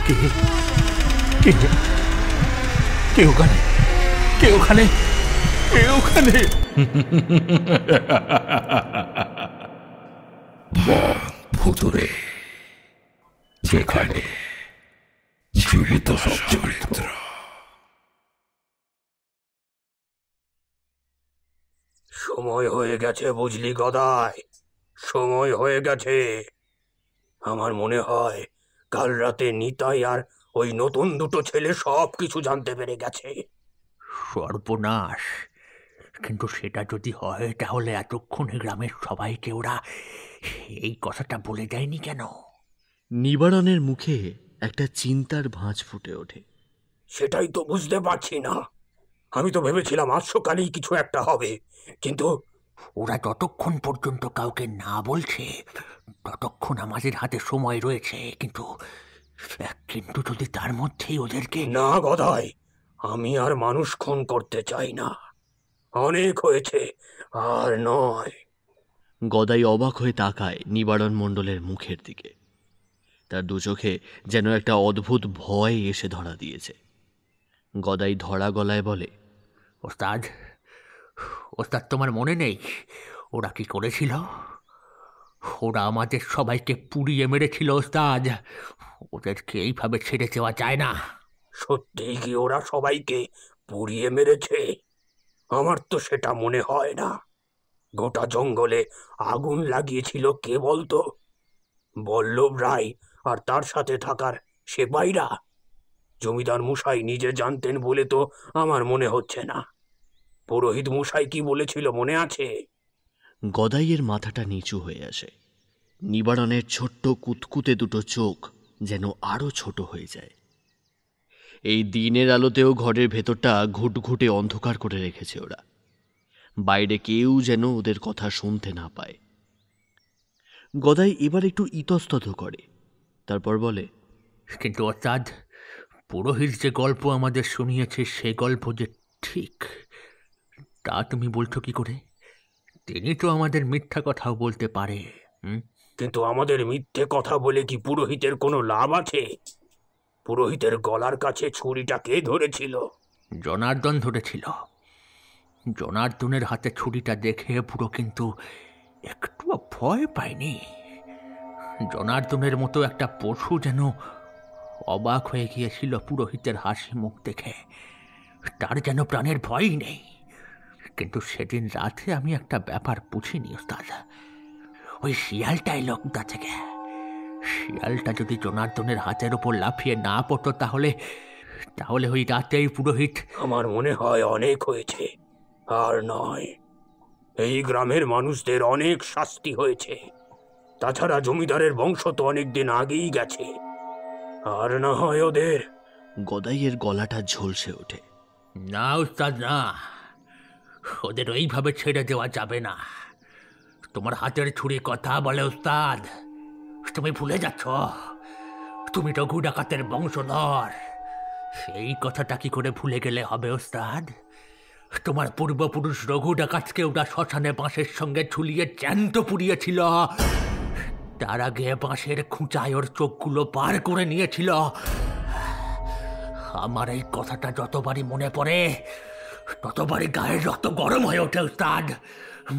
কে কে কে ওখানে? কে ওখানে? কে ওখানে? ভুতুরে, যেখানে জীবিত সব চরিত্র। সময় হয়ে গেছে বুঝলি গদাই, সময় হয়ে গেছে। আমার মনে হয় কাল রাতে নিতাই আর ওই নতুন দুটো ছেলে সব কিছু জানতে পেরে গেছে। সর্বনাশ! কিন্তু সেটা যদি হয় তাহলে এতক্ষণে গ্রামের সবাইকে ওরা এই কথাটা বলে দেয়নি কেন? নিবারণের মুখে একটা চিন্তার ভাঁজ ফুটে ওঠে। সেটাই তো বুঝতে পারছি না। আমি তো ভেবেছিলাম আজ সকালেই কিছু একটা হবে, কিন্তু ওরা যতক্ষণ পর্যন্ত কাউকে না বলছে ততক্ষণ আমাদের হাতে সময় রয়েছে। কিন্তু কিন্তু যদি তার মধ্যেই ওদেরকে... না গদাই, আমি আর মানুষ খুন করতে চাই না। অনেক হয়েছে, আর নয়। গদাই অবাক হয়ে তাকায় নিবারণ মণ্ডলের মুখের দিকে। তার দু চোখে যেন একটা অদ্ভুত ভয় এসে ধরা দিয়েছে। গদাই ধরা গলায় বলে, ওস্তাদ, ওস্তাদ তোমার মনে নেই ওরা কি করেছিল? ওরা আমাদের সবাইকে পুড়িয়ে মেরেছিল ওস্তাদ। ওদেরকে এইভাবে ছেড়ে দেওয়া যায় না। সত্যিই কি ওরা সবাইকে পুড়িয়ে মেরেছে? আমার তো সেটা মনে হয় না। গোটা জঙ্গলে আগুন লাগিয়েছিল কে বলতো? বল্লভ রায় আর তার সাথে থাকার সেপাইরা। জমিদার মশাই নিজে জানতেন বলে তো আমার মনে হচ্ছে না। পুরোহিত মশাই কি বলেছিল মনে আছে? গদাইয়ের মাথাটা নিচু হয়ে আসে। নিবারণের ছোট্ট কুতকুতে দুটো চোখ যেন আরো ছোট হয়ে যায়। এই দিনের আলোতেও ঘরের ভেতরটা ঘুটঘুটে অন্ধকার করে রেখেছে ওরা। বাইরে কেউ যেন ওদের কথা শুনতে না পায়। গদাই এবার একটু ইতস্তত করে, তারপর বলে, কিন্তু ওস্তাদ, পুরোহিত যে গল্প আমাদের শুনিয়েছে সে গল্প যে ঠিক তা তুমি বলছো কি করে? তিনি তো আমাদের মিথ্যা কথাও বলতে পারে। কিন্তু আমাদের মিথ্যে কথা বলে কি পুরোহিতের কোনো লাভ আছে? পুরোহিতের গলার কাছে ছুরিটা কে ধরেছিল? জনার্দন ধরেছিল। জনার্দনের হাতে ছুরিটা দেখে পুরো কিন্তু একটু ভয় পায়নি। জনার্দনের মতো একটা পশু যেন অবাক হয়ে গিয়েছিল পুরোহিতের হাসি মুখ দেখে। তার যেন প্রাণের ভয়ই নেই। কিন্তু সেদিন রাতে আমি একটা ব্যাপার বুঝিনি ওস্তাদ। ওই শিয়ালটা এলো কোথা থেকে? শিয়ালটা যদি জনার্দনের হাতের ওপর লাফিয়ে না পড়তো তাহলে তাহলে ওই রাতেই পুরোহিত... আমার মনে হয় অনেক হয়েছে, আর নয়। এই গ্রামের মানুষদের অনেক শাস্তি হয়েছে। তাছাড়া জমিদারের বংশ তো অনেকদিন আগেই গেছে, আর না হয় ওদের... গদাইয়ের গলাটা ঝলসে ওঠে। না ওস্তাদ, না, ওদের ওইভাবে ছেড়ে দেওয়া যাবে না। তোমার হাতের ছুরি কথা বলে ওস্তাদ। তুমি ভুলে যাচ্ছ তুমি রঘু ডাকাতের বংশধর। সেই কথাটা কি করে ভুলে গেলে হবে ওস্তাদ? তোমার পূর্বপুরুষ রঘু ডাকাতকে ওরা শ্মশানে বাঁশের সঙ্গে ঝুলিয়ে জ্যান্ত পুড়িয়েছিল। তার আগে বাঁশের খুঁচায় ওর চোখগুলো পার করে নিয়েছিল। আমার এই কথাটা যতবারই মনে পড়ে ততবারই গায়ের রক্ত গরম হয়ে ওঠে ওস্তাদ।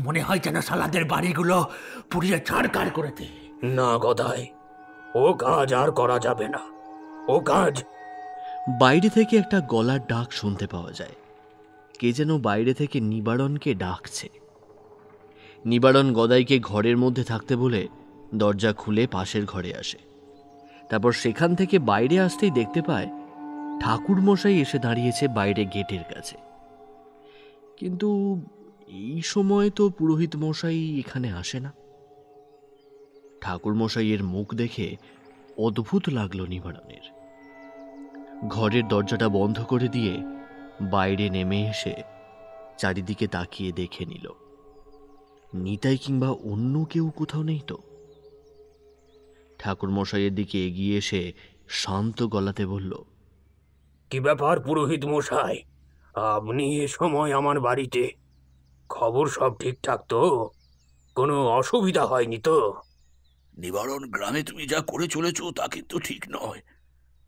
মনে হয় যেন সালাদের বাড়িগুলো পুড়িয়ে ছাড়খাড় করে দে। না গদাই, ও কাজ আর করা যাবে না। ও কাজ... বাইরে থেকে একটা গলার ডাক শুনতে পাওয়া যায়। কে যেন বাইরে থেকে নিবারণকে ডাকছে। নিবারণ গদাইকে ঘরের মধ্যে থাকতে বলে দরজা খুলে পাশের ঘরে আসে। তারপর সেখান থেকে বাইরে আসতেই দেখতে পায় ঠাকুরমশাই এসে দাঁড়িয়েছে বাইরে গেটের কাছে। কিন্তু এই সময় তো পুরোহিত মশাই এখানে আসে না। ঠাকুরমশাইয়ের মুখ দেখে অদ্ভুত লাগলো নিবারণের। ঘরের দরজাটা বন্ধ করে দিয়ে বাইরে নেমে এসে চারিদিকে তাকিয়ে দেখে নিল নিতাই কিংবা অন্য কেউ কোথাও নেই তো। ঠাকুরমশাইয়ের দিকে এগিয়ে এসে শান্ত গলাতে বলল, কি ব্যাপার পুরোহিত মশাই, আপনি এ সময় আমার বাড়িতে? খবর সব ঠিকঠাক তো? কোনো অসুবিধা হয়নি তো? নিবারণ, গ্রামে তুমি যা করে চলেছ তা কিন্তু ঠিক নয়।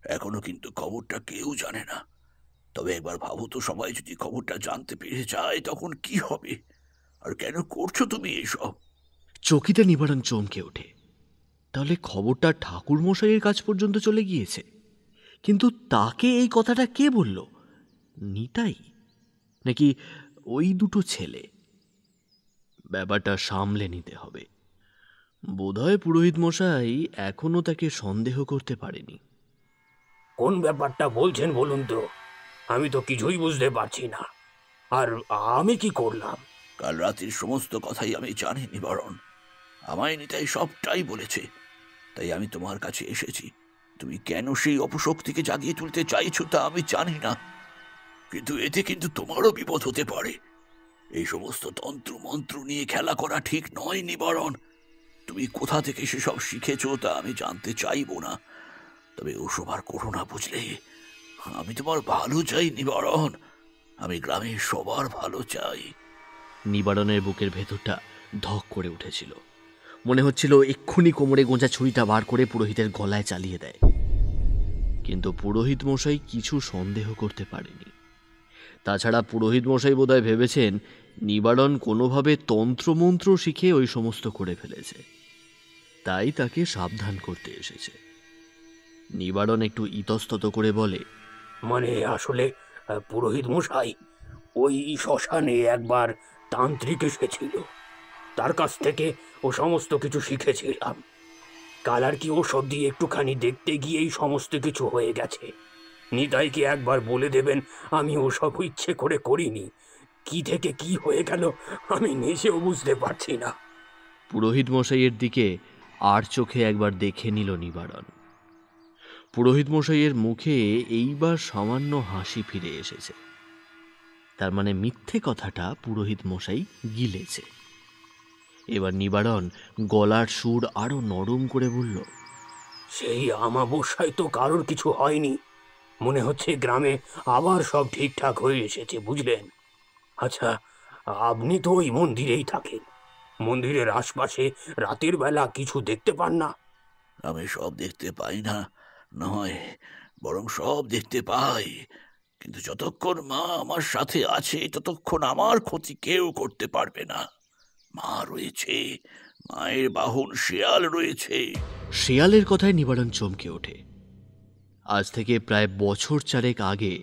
এখনো কিন্তু খবরটা কেউ জানে না। তবে একবার ভাবো তো, সবাই যদি খবরটা জানতে পেরে যায় তখন কি হবে? আর কেন করছো তুমি এসব? চকিতে নিবারণ চমকে ওঠে। তাহলে খবরটা ঠাকুর মশাইয়ের কাছ পর্যন্ত চলে গিয়েছে, কিন্তু তাকে এই কথাটা কে বলল? নিতাই নাকি ওই দুটো ছেলে? ব্যাপারটা সামলে নিতে হবে। বোধহয় পুরোহিত মশাই এখনো তাকে সন্দেহ করতে পারেনি। কোন ব্যাপারটা বলছেন বলুন তো, আমি তো কিছুই বুঝতে পারছি না। আর আমি কি করলাম? কাল রাতের সমস্ত কথাই আমি জানি নিবারণ। আমায় নিতাই সবটাই বলেছে, তাই আমি তোমার কাছে এসেছি। তুমি কেন সেই অপশক্তিকে জাগিয়ে তুলতে চাইছো তা আমি জানি না, কিন্তু এতে কিন্তু তোমারও বিপদ হতে পারে। এই সমস্ত তন্ত্র মন্ত্র নিয়ে খেলা করা ঠিক নয় নিবারণ। তুমি কোথা থেকে সেসব শিখেছো তা আমি জানতে চাইবো না, তবে ওসব আর করো না, বুঝলে? আমি তোমার ভালো চাই নিবারণ, আমি গ্রামের সবার ভালো চাই। নিবারণের বুকের ভেতরটা ধক করে উঠেছিল। মনে হচ্ছিল এক্ষুনি কোমরে গোঁজা ছুরিটা বার করে পুরোহিতের গলায় চালিয়ে দেয়। কিন্তু পুরোহিত মশাই কিছু সন্দেহ করতে পারেনি। তাছাড়া পুরোহিত মশাই বোধহয় ভেবেছেন নিবারণ কোনোভাবে তন্ত্রমন্ত্র শিখে ওই সমস্ত করে ফেলেছে, তাই তাকে সাবধান করতে এসেছে। নিবারণ একটু ইতস্তত করে বলে, মানে আসলে পুরোহিত মশাই, ওই শ্মশানে একবার তান্ত্রিক এসেছিল, তার কাছ থেকে ও সমস্ত কিছু শিখেছিলাম। কাল আর কি ওসব দিয়ে একটুখানি দেখতে গিয়েই সমস্ত কিছু হয়ে গেছে। নিতাইকে একবার বলে দেবেন আমি ওসব ইচ্ছে করে করিনি। কি থেকে কি হয়ে গেল আমি নিজেও বুঝতে পারছি না। পুরোহিত মশাইয়ের দিকে আর চোখে একবার দেখে নিল নিবারণ। পুরোহিত মশাইয়ের মুখে এইবার সামান্য হাসি ফিরে এসেছে। তার মানে মিথ্যে কথাটা পুরোহিত মশাই গিলেছে। এবার নিবারণ গলার সুর আরো নরম করে বলল, সেই আমাবস্যায় তো কারোর কিছু হয়নি। মনে হচ্ছে গ্রামে আবার সব ঠিকঠাক হয়ে এসেছে, বুঝলেন? আচ্ছা, আপনি তো ওই মন্দিরেই থাকেন, মন্দিরের আশপাশে রাতের বেলা কিছু দেখতে পান না? আমি সব দেখতে পাই না নয়, বরং সব দেখতে পাই, কিন্তু যতক্ষণ মা আমার সাথে আছে ততক্ষণ আমার ক্ষতি কেউ করতে পারবে না। মা রয়েছে, মায়ের বাহন শেয়াল রয়েছে। শেয়ালের কথায় নিবারণ চমকে ওঠে। আজ থেকে প্রায় বছর চারেক আগে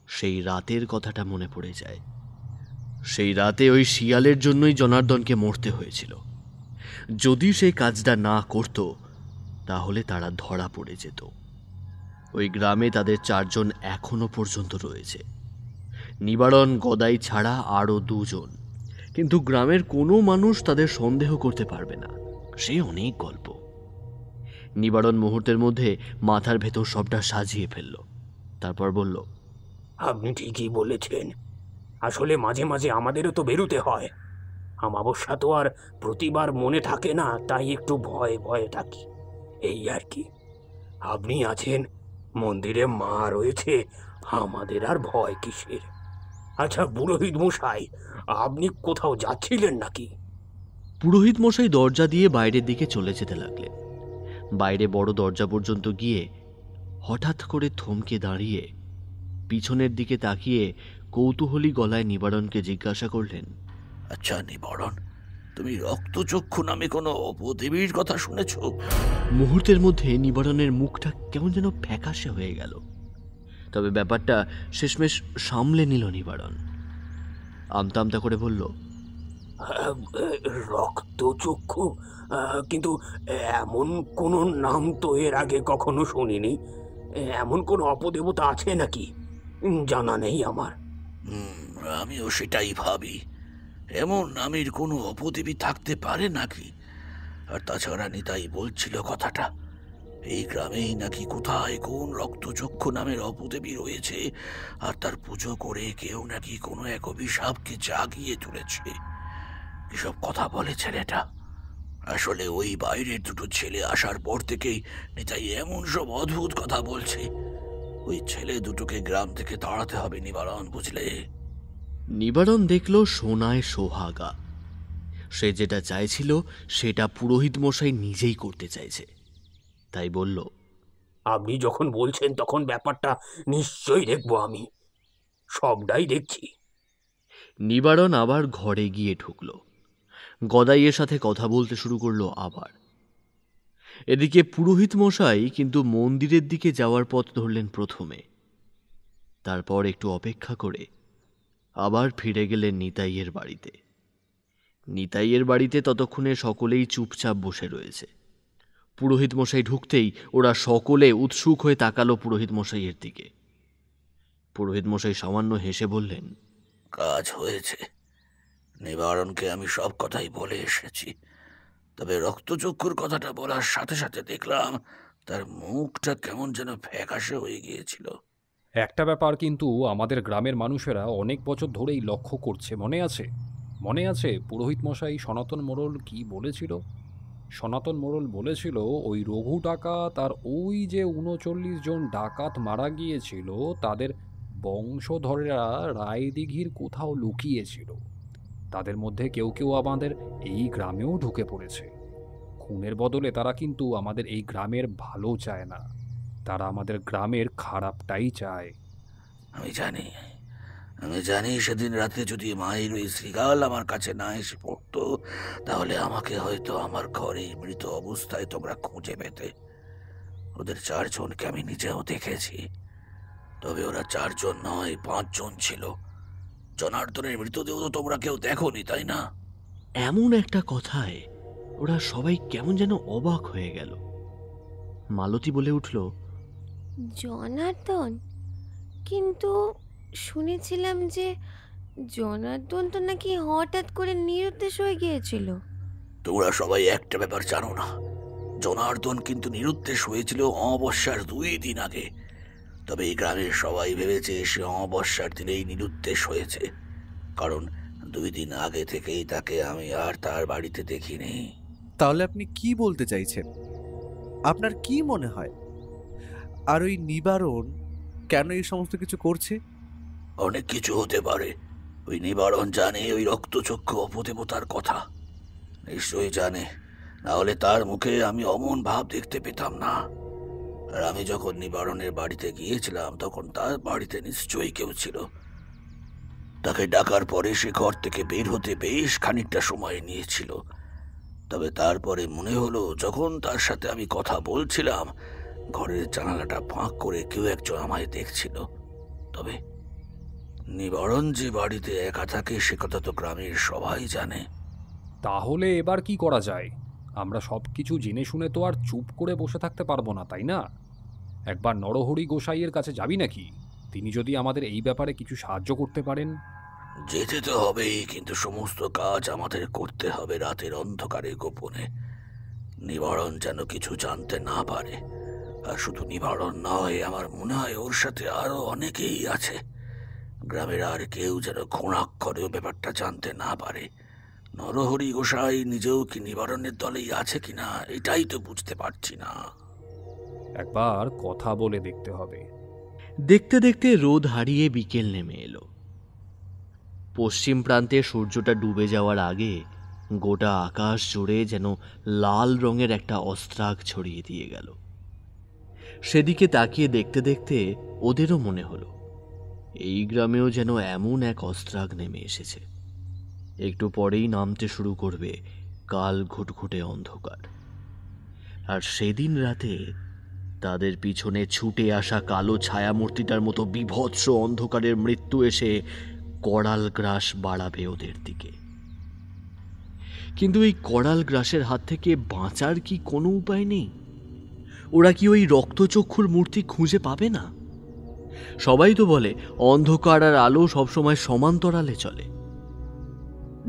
সেই রাতের কথাটা মনে পড়ে যায়। সেই রাতে ওই শিয়ালের জন্যই জনার্দনকে মরতে হয়েছিল। যদি সেই কাজটা না করত তাহলে তারা ধরা পড়ে যেত। ওই গ্রামে তাদের 4 জন এখনো পর্যন্ত রয়েছে, নিবারণ গদাই ছাড়া আরও 2 জন। কিন্তু গ্রামের কোনো মানুষ তাদের সন্দেহ করতে পারবে না। সে অনেক গল্প। নিবারণ মুহূর্তের মধ্যে মাথার ভেতর সবটা সাজিয়ে ফেলল। তারপর বলল, আপনি ঠিকই বলেছেন। আসলে মাঝে মাঝে আমাদেরও তো বেরোতে হয়। আমাবস্যা তো আর প্রতিবার মনে থাকে না, তাই একটু ভয়ে ভয়ে থাকি, এই আর কি। আপনি আছেন, মন্দিরে মা রয়েছে, আমাদের আর ভয় কিসের? আচ্ছা পুরোহিত মশাই, আপনি কোথাও যাচ্ছিলেন নাকি? পুরোহিত মশাই দরজা দিয়ে বাইরের দিকে চলে যেতে লাগলেন। বাইরে বড় দরজা পর্যন্ত গিয়ে হঠাৎ করে থমকে দাঁড়িয়ে পিছনের দিকে তাকিয়ে কৌতূহলী গলায় নিবারণকে জিজ্ঞাসা করলেন, আচ্ছা নিবারণ, তুমি রক্তচক্ষু নামে কোনো অপদেবীর কথা শুনেছ? মুহূর্তের মধ্যে নিবারণের মুখটা কেমন যেন ফ্যাকাশে হয়ে গেল। তবে ব্যাপারটা শেষমেশ সামলে নিল নিবারণ। আমতা আমতা করে বলল, রক্তচক্ষু? কিন্তু এমন কোনো নাম তো এর আগে কখনো শুনিনি। এমন কোনো অপদেবতা আছে নাকি? জানা নেই আমার। আমিও সেটাই ভাবি। এমন নামের কোনো অপদেবী থাকতে পারে নাকি? আর তাছাড়া নিতাই বলছিল কথাটা, এই গ্রামেই নাকি কোথায় কোন রক্তচক্ষু নামের অপদেবী রয়েছে, আর তার পুজো করে কেউ নাকি কোনো এক অভিশাপকে জাগিয়ে তুলেছে। এসব কথা বলে ছেলেটা। আসলে ওই বাইরের 2টো ছেলে আসার পর থেকেই নিতাই এমন সব অদ্ভুত কথা বলছে। ওই ছেলে দুটোকে গ্রাম থেকে তাড়াতে হবে নিবারণ, বুঝলে? নিবারণ দেখল সোনায় সোহাগা। সে যেটা চাইছিল সেটা পুরোহিত মশাই নিজেই করতে চাইছে। তাই বলল, আপনি যখন বলছেন তখন ব্যাপারটা নিশ্চয়ই দেখবো, আমি সবটাই দেখছি। নিবারণ আবার ঘরে গিয়ে ঢুকল। গদাইয়ের সাথে কথা বলতে শুরু করলো আবার। এদিকে পুরোহিত মশাই কিন্তু মন্দিরের দিকে যাওয়ার পথ ধরলেন প্রথমে। তারপর একটু অপেক্ষা করে আবার ফিরে গেলেন নিতাইয়ের বাড়িতে। নিতাইয়ের বাড়িতে ততক্ষণে সকলেই চুপচাপ বসে রয়েছে। পুরোহিত মশাই ঢুকতেই ওরা সকলে উৎসুক হয়ে তাকালো পুরোহিত মশাইয়ের দিকে। পুরোহিত মশাই সামান্য হেসে বললেন, কাজ হয়েছে। নিবারণকে আমি সব কথাই বলে এসেছি, তবে রক্তচক্ষুর কথাটা বলার সাথে সাথে দেখলাম তার মুখটা কেমন যেন ফ্যাকাশে হয়ে গিয়েছিল। একটা ব্যাপার কিন্তু আমাদের গ্রামের মানুষেরা অনেক বছর ধরেই লক্ষ্য করছে, মনে আছে পুরোহিত মশাই সনাতন মোড়ল কি বলেছিল? সনাতন মোড়ল বলেছিল ওই রঘু ডাকাত আর ওই যে ৩৯ জন ডাকাত মারা গিয়েছিল তাদের বংশধরেরা রায়দিঘির কোথাও লুকিয়েছিল। তাদের মধ্যে কেউ কেউ আমাদের এই গ্রামেও ঢুকে পড়েছে। খুনের বদলে তারা কিন্তু আমাদের এই গ্রামের ভালো চায় না, তারা আমাদের গ্রামের খারাপটাই চায়। আমি জানি সেদিন রাতে যদি মায়ের ওই শ্রীগাল আমার কাছে না এসে পড়তো, তাহলে আমাকে হয়তো আমার ঘরে মৃত অবস্থায় তোমরা খুঁজে পেতে। ওদের 4 জনকে আমি নিজেও দেখেছি, তবে ওরা 4 জন নয়, 5 জন ছিল। জনার্দনের মৃতদেহ তো তোমরা কেউ দেখোনি, তাই না? এমন একটা কথায় ওরা সবাই কেমন যেন অবাক হয়ে গেল। মালতী বলে উঠল, জনার্দন? কিন্তু শুনেছিলাম যে জনার্দন তো নাকি হঠাৎ করে নিরুদ্দেশ হয়ে গিয়েছিল। তোমরা সবাই একটা ব্যাপার জানো না, জনার্দন কিন্তু নিরুদ্দেশ হয়েছিল অমাবস্যার 2 দিন আগে। তবে এই গ্রামের সবাই ভেবেছে সে অমাবস্যার দিনেই নিরুদ্দেশ হয়েছে, কারণ 2 দিন আগে থেকেই তাকে আমি আর তার বাড়িতে দেখিনি। তাহলে আপনি কি বলতে চাইছেন? আপনার কি মনে হয়, আর ওই নিবারণ কেন এই সমস্ত কিছু করছে? অনেক কিছু হতে পারে। ওই নিবারণ জানে ওই রক্তচক্ষু অপদেবতার কথা, নিশ্চয়ই জানে, না হলে তার মুখে আমি অমন ভাব দেখতে পেতাম না। আর আমি যখন নিবারণের বাড়িতে গিয়েছিলাম তখন তার বাড়িতে নিশ্চয়ই কেউ ছিল। তাকে ডাকার পরে সে ঘর থেকে বের হতে বেশ খানিকটা সময় নিয়েছিল, তবে তারপরে মনে হলো যখন তার সাথে আমি কথা বলছিলাম ঘরের জানালাটা ফাঁক করে কেউ একজন আমায় দেখছিল। তবে নিবারণ যে বাড়িতে একা থাকে সে কথা তো গ্রামের সবাই জানে। তাহলে এবার কি করা যায়? আমরা সব কিছু জেনে শুনে তো আর চুপ করে বসে থাকতে পারবো না, তাই না? একবার নরহরি গোসাইয়ের কাছে যাবি নাকি? তিনি যদি আমাদের এই ব্যাপারে কিছু সাহায্য করতে পারেন। যেতে তো হবেই, কিন্তু সমস্ত কাজ আমাদের করতে হবে রাতের অন্ধকারে গোপনে। নিবারণ যেন কিছু জানতে না পারে। আর শুধু নিবারণ নয়, আমার মনে হয় ওর সাথে আরো অনেকেই আছে। গ্রামের আর কেউ যেন ঘোড়াক্ষরেও ব্যাপারটা জানতে না পারে। নরহরি গোসাই নিজেও কি নিবারণের দলেই আছে কিনা এটাই তো বুঝতে পারছি না। একবার কথা বলে দেখতে হবে। দেখতে দেখতে রোদ হারিয়ে বিকেল নেমে এলো। পশ্চিম প্রান্তে সূর্যটা ডুবে যাওয়ার আগে গোটা আকাশ জুড়ে যেন লাল রঙের একটা অস্ত্রাগ ছড়িয়ে দিয়ে গেল। সেদিকে তাকিয়ে দেখতে দেখতে ওদেরও মনে হলো এই গ্রামেও যেন এমন এক অস্ত্রাগ নেমে এসেছে। একটু পরেই নামতে শুরু করবে কাল ঘুটঘুটে অন্ধকার। আর সেদিন রাতে তাদের পিছনে ছুটে আসা কালো ছায়ামূর্তিটার মতো বিভৎস অন্ধকারের মৃত্যু এসে করাল গ্রাস বাড়াবে ওদের দিকে। কিন্তু এই করাল গ্রাসের হাত থেকে বাঁচার কি কোনো উপায় নেই? ওরা কি ওই রক্তচক্ষুর মূর্তি খুঁজে পাবে না? সবাই তো বলে অন্ধকার আর আলো সবসময় সমান্তরালে চলে।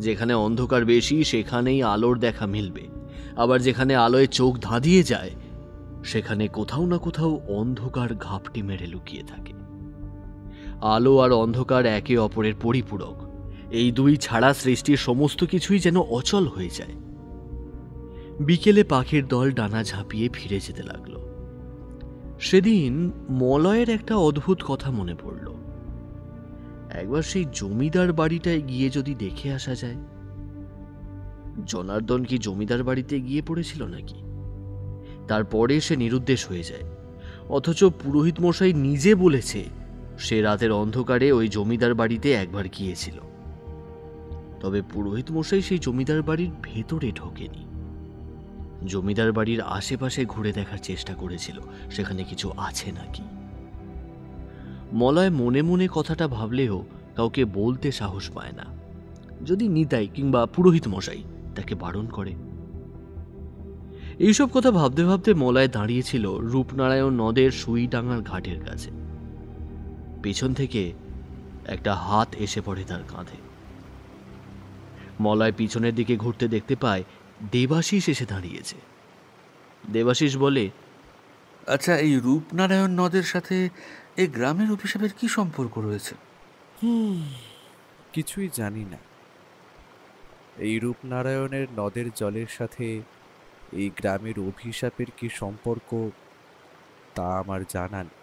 যেখানে অন্ধকার বেশি সেখানেই আলোর দেখা মিলবে, আবার যেখানে আলোয় চোখ ধাঁধিয়ে যায় সেখানে কোথাও না কোথাও অন্ধকার ঘাপটি মেরে লুকিয়ে থাকে। আলো আর অন্ধকার একে অপরের পরিপূরক। এই দুই ছাড়া সৃষ্টির সমস্ত কিছুই যেন অচল হয়ে যায়। বিকেলে পাখির দল ডানা ঝাঁপিয়ে ফিরে যেতে লাগলো। সেদিন মলয়ের একটা অদ্ভুত কথা মনে পড়ল। একবার সেই জমিদার বাড়িটায় গিয়ে যদি দেখে আসা যায়। জনার্দন কি জমিদার বাড়িতে গিয়ে পড়েছিল নাকি? তারপরে সে নিরুদ্দেশ হয়ে যায়। অথচ পুরোহিত মশাই নিজে বলেছে সে রাতের অন্ধকারে ওই জমিদার বাড়িতে একবার গিয়েছিল। তবে পুরোহিত মশাই সেই জমিদার বাড়ির ভেতরে ঢোকেনি। জমিদার বাড়ির আশেপাশে ঘুরে দেখার চেষ্টা করেছিল সেখানে কিছু আছে নাকি। মলয় মনে মনে কথাটা ভাবলেও কাউকে বলতে সাহস পায় না, যদি নিতাই কিংবা পুরোহিত মশাই তাকে বারণ করে। এইসব কথা ভাবতে ভাবতে মলয় দাঁড়িয়েছিল রূপনারায়ণ নদের সুইডাঙ্গার ঘাটের কাছে। পেছন থেকে একটা হাত এসে পড়ে তার কাঁধে। মলয় পিছনের দিকে ঘুরতে দেখতে পায় দেবাশিস এসে দাঁড়িয়েছে। দেবাশিস বলে, আচ্ছা, এই রূপনারায়ণ নদের সাথে এই গ্রামের অভিশাপের কি সম্পর্ক রয়েছে? কিছুই জানি না। এই রূপনারায়ণের নদের জলের সাথে এই গ্রামের অভিশাপের কি সম্পর্ক তা আমার জানা নেই।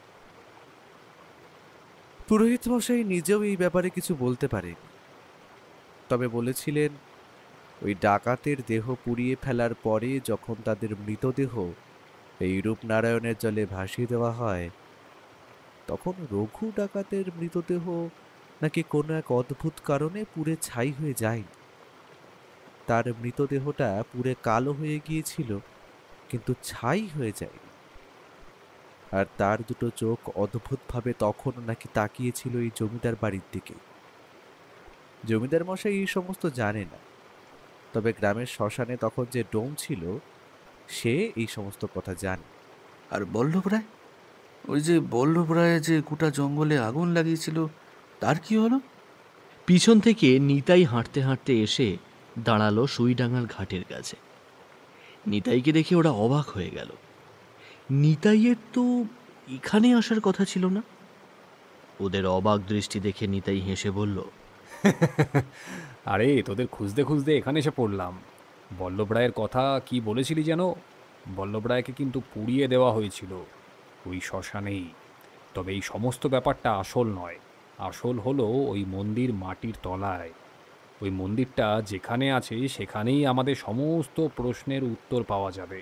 পুরোহিত মশাই নিজেও এই ব্যাপারে কিছু বলতে পারেন, তবে বলেছিলেন ওই ডাকাতের দেহ পুড়িয়ে ফেলার পরে যখন তাদের মৃতদেহ এই রূপনারায়ণের জলে ভাসিয়ে দেওয়া হয়, তখন রঘু ডাকাতের মৃতদেহ নাকি কোনো এক অদ্ভুত কারণে পুড়ে ছাই হয়ে যায়। তার মৃতদেহটা পুড়ে কালো হয়ে গিয়েছিল, কিন্তু ছাই হয়ে যায়। আর তার দুটো চোখ অদ্ভুতভাবে তখনও নাকি তাকিয়েছিল এই জমিদার বাড়ির দিকে। জমিদার মশাই এই সমস্ত জানে না, তবে গ্রামের শ্মশানে তখন যে ডোম ছিল সে এই সমস্ত কথা জানে। আর বল্লভ রায়, ওই যে বল্লভ রায় যে গোটা জঙ্গলে আগুন লাগিয়েছিল, তার কি হলো? পিছন থেকে নিতাই হাঁটতে হাঁটতে এসে দাঁড়ালো সুইডাঙ্গার ঘাটের কাছে। নিতাইকে দেখে ওরা অবাক হয়ে গেল। নিতাইয়ের তো এখানে আসার কথা ছিল না। ওদের অবাক দৃষ্টি দেখে নিতাই হেসে বলল, আরে তোদের খুঁজতে খুঁজতে এখানে এসে পড়লাম। বল্লভ রায়ের কথা কি বলেছিলি যেন? বল্লভ রায়কে কিন্তু পুড়িয়ে দেওয়া হয়েছিল ওই শ্মশানেই। তবে এই সমস্ত ব্যাপারটা আসল নয়। আসল হলো ওই মন্দির মাটির তলায়। ওই মন্দিরটা যেখানে আছে সেখানেই আমাদের সমস্ত প্রশ্নের উত্তর পাওয়া যাবে।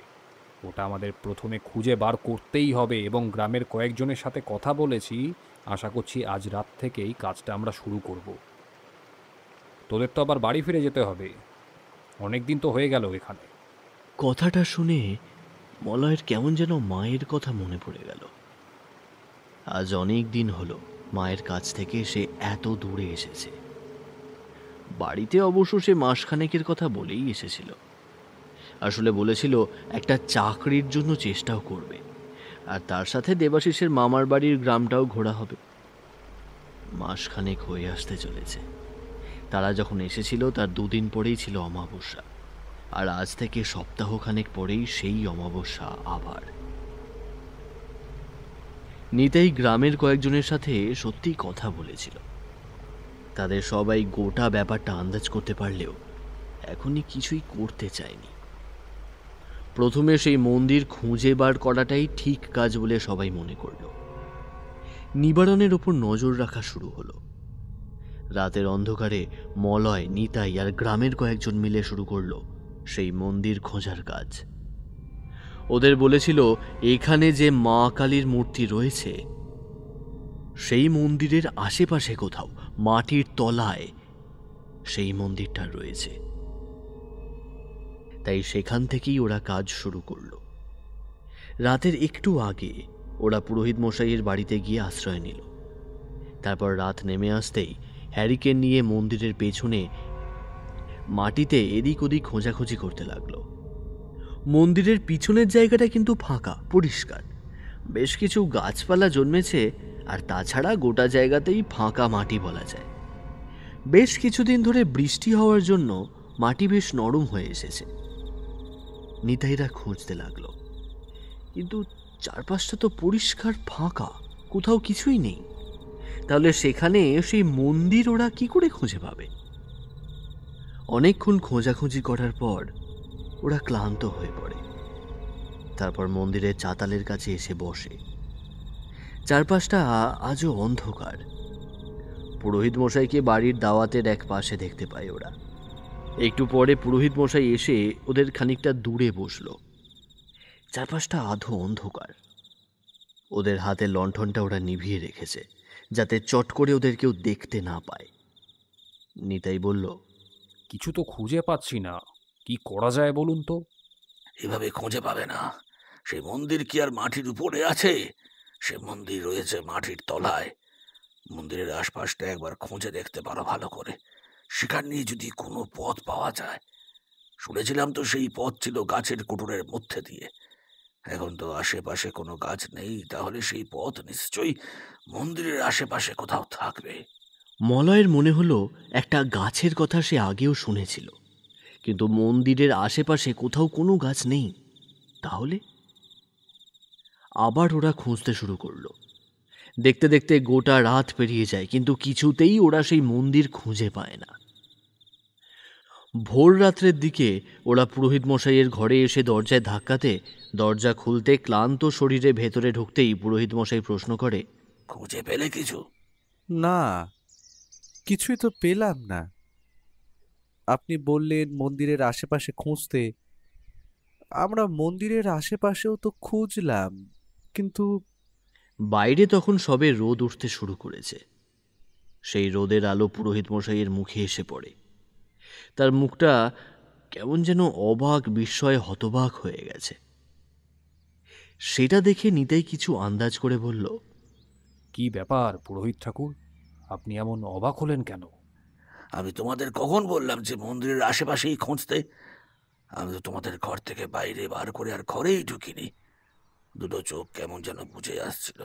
ওটা আমাদের প্রথমে খুঁজে বার করতেই হবে, এবং গ্রামের কয়েকজনের সাথে কথা বলেছি। আশা করছি আজ রাত থেকেই কাজটা আমরা শুরু করব। তোদের তো আবার বাড়ি ফিরে যেতে হবে, অনেক দিন তো হয়ে গেল এখানে। কথাটা শুনে মলয়ের কেমন যেন মায়ের কথা মনে পড়ে গেল। আজ অনেক দিন হলো মায়ের কাছ থেকে সে এত দূরে এসেছে। বাড়িতে অবশ্য সে মাসখানেকের কথা বলেই এসেছিল। আসলে বলেছিল একটা চাকরির জন্য চেষ্টাও করবে, আর তার সাথে দেবাশিসের মামার বাড়ির গ্রামটাও ঘোরা হবে। মাসখানেক হয়ে আসতে চলেছে। তারা যখন এসেছিল তার দুদিন পরেই ছিল অমাবস্যা, আর আজ থেকে সপ্তাহখানেক পরেই সেই অমাবস্যা আবার। নিতাই গ্রামের কয়েকজনের সাথে সত্যি কথা বলেছিল। তাদের সবাই গোটা ব্যাপারটা আন্দাজ করতে পারলেও এখনই কিছুই করতে চায়নি। প্রথমে সেই মন্দির খুঁজে বার করাটাই ঠিক কাজ বলে সবাই মনে করল। নিবারণের ওপর নজর রাখা শুরু হলো। রাতের অন্ধকারে মলয়, নিতাই আর গ্রামের কয়েকজন মিলে শুরু করলো সেই মন্দির খোঁজার কাজ। ওদের বলেছিল এখানে যে মা কালীর মূর্তি রয়েছে সেই মন্দিরের আশেপাশে কোথাও মাটির তলায় সেই মন্দিরটা রয়েছে। তাই সেখান থেকেই ওরা কাজ শুরু করল। রাতের একটু আগে ওরা পুরোহিত মশাইয়ের বাড়িতে গিয়ে আশ্রয় নিল। তারপর রাত নেমে আসতেই হ্যারিকেন নিয়ে মন্দিরের পেছনে মাটিতে এদিক ওদিক খোঁজাখুঁজি করতে লাগলো। মন্দিরের পিছনের জায়গাটা কিন্তু ফাঁকা, পরিষ্কার। বেশ কিছু গাছপালা জন্মেছে, আর তাছাড়া গোটা জায়গাতেই ফাঁকা মাটি বলা যায়। বেশ কিছুদিন ধরে বৃষ্টি হওয়ার জন্য মাটি বেশ নরম হয়ে এসেছে। নিতাইরা খুঁজতে লাগলো, কিন্তু চারপাশটা তো পরিষ্কার ফাঁকা, কোথাও কিছুই নেই। তাহলে সেখানে সেই মন্দির ওরা কি করে খুঁজে পাবে? অনেকক্ষণ খোঁজাখুঁজি করার পর ওরা ক্লান্ত হয়ে পড়ে। তারপর মন্দিরের চাতালের কাছে এসে বসে। চারপাশটা আজও অন্ধকার। পুরোহিত মশাইকে বাড়ির দাওয়াতের এক পাশে দেখতে পায় ওরা। একটু পরে পুরোহিত মশাই এসে ওদের খানিকটা দূরে বসলো। চারপাশটা আধো অন্ধকার। ওদের হাতে লণ্ঠনটা ওরা নিভিয়ে রেখেছে, যাতে চট করে ওদের কেউ দেখতে না পায়। নিতাই বলল, কিছু তো খুঁজে পাচ্ছি না, কি করা যায় বলুন তো? এভাবে খুঁজে পাবে না। সেই মন্দির কি আর মাটির উপরে আছে? সে মন্দির রয়েছে মাটির তলায়। মন্দিরের আশপাশটা একবার খুঁজে দেখতে পারো ভালো করে। সেখানে যদি কোনো পথ পাওয়া যায়। শুনেছিলাম তো সেই পথ ছিল গাছের কুটুরের মধ্যে দিয়ে। এখন তো আশেপাশে কোনো গাছ নেই, তাহলে সেই পথ নিশ্চয়ই মন্দিরের আশেপাশে কোথাও থাকবে। মলয়ের মনে হলো একটা গাছের কথা সে আগেও শুনেছিল, কিন্তু মন্দিরের আশেপাশে কোথাও কোনো গাছ নেই। তাহলে আবার ওরা খুঁজতে শুরু করলো। দেখতে দেখতে গোটা রাত পেরিয়ে যায়, কিন্তু কিছুতেই ওরা সেই মন্দির খুঁজে পায় না। ভোর রাত্রের দিকে ওরা পুরোহিত মশাইয়ের ঘরে এসে দরজায় ধাক্কাতে দরজা খুলতে ক্লান্ত শরীরে ভেতরে ঢুকতেই পুরোহিত মশাই প্রশ্ন করে, খুঁজে পেলে কিছু? না, কিছুই তো পেলাম না। আপনি বললেন মন্দিরের আশেপাশে খুঁজতে। আমরা মন্দিরের আশেপাশেও তো খুঁজলাম, কিন্তু বাইরে তখন সবে রোদ উঠতে শুরু করেছে। সেই রোদের আলো পুরোহিত মশাইয়ের মুখে এসে পড়ে। তার মুখটা কেমন যেন অবাক বিস্ময়ে হতবাক হয়ে গেছে। সেটা দেখে নিতাই কিছু আন্দাজ করে বলল, কি ব্যাপার পুরোহিত ঠাকুর, আপনি এমন অবাক হলেন কেন? আমি তোমাদের কখন বললাম যে মন্দিরের আশেপাশেই খুঁজতে? আমি তো তোমাদের ঘর থেকে বাইরে বার করে আর ঘরেই ঢুকিনি। দুটো চোখ কেমন যেন বুঝে আসছিল,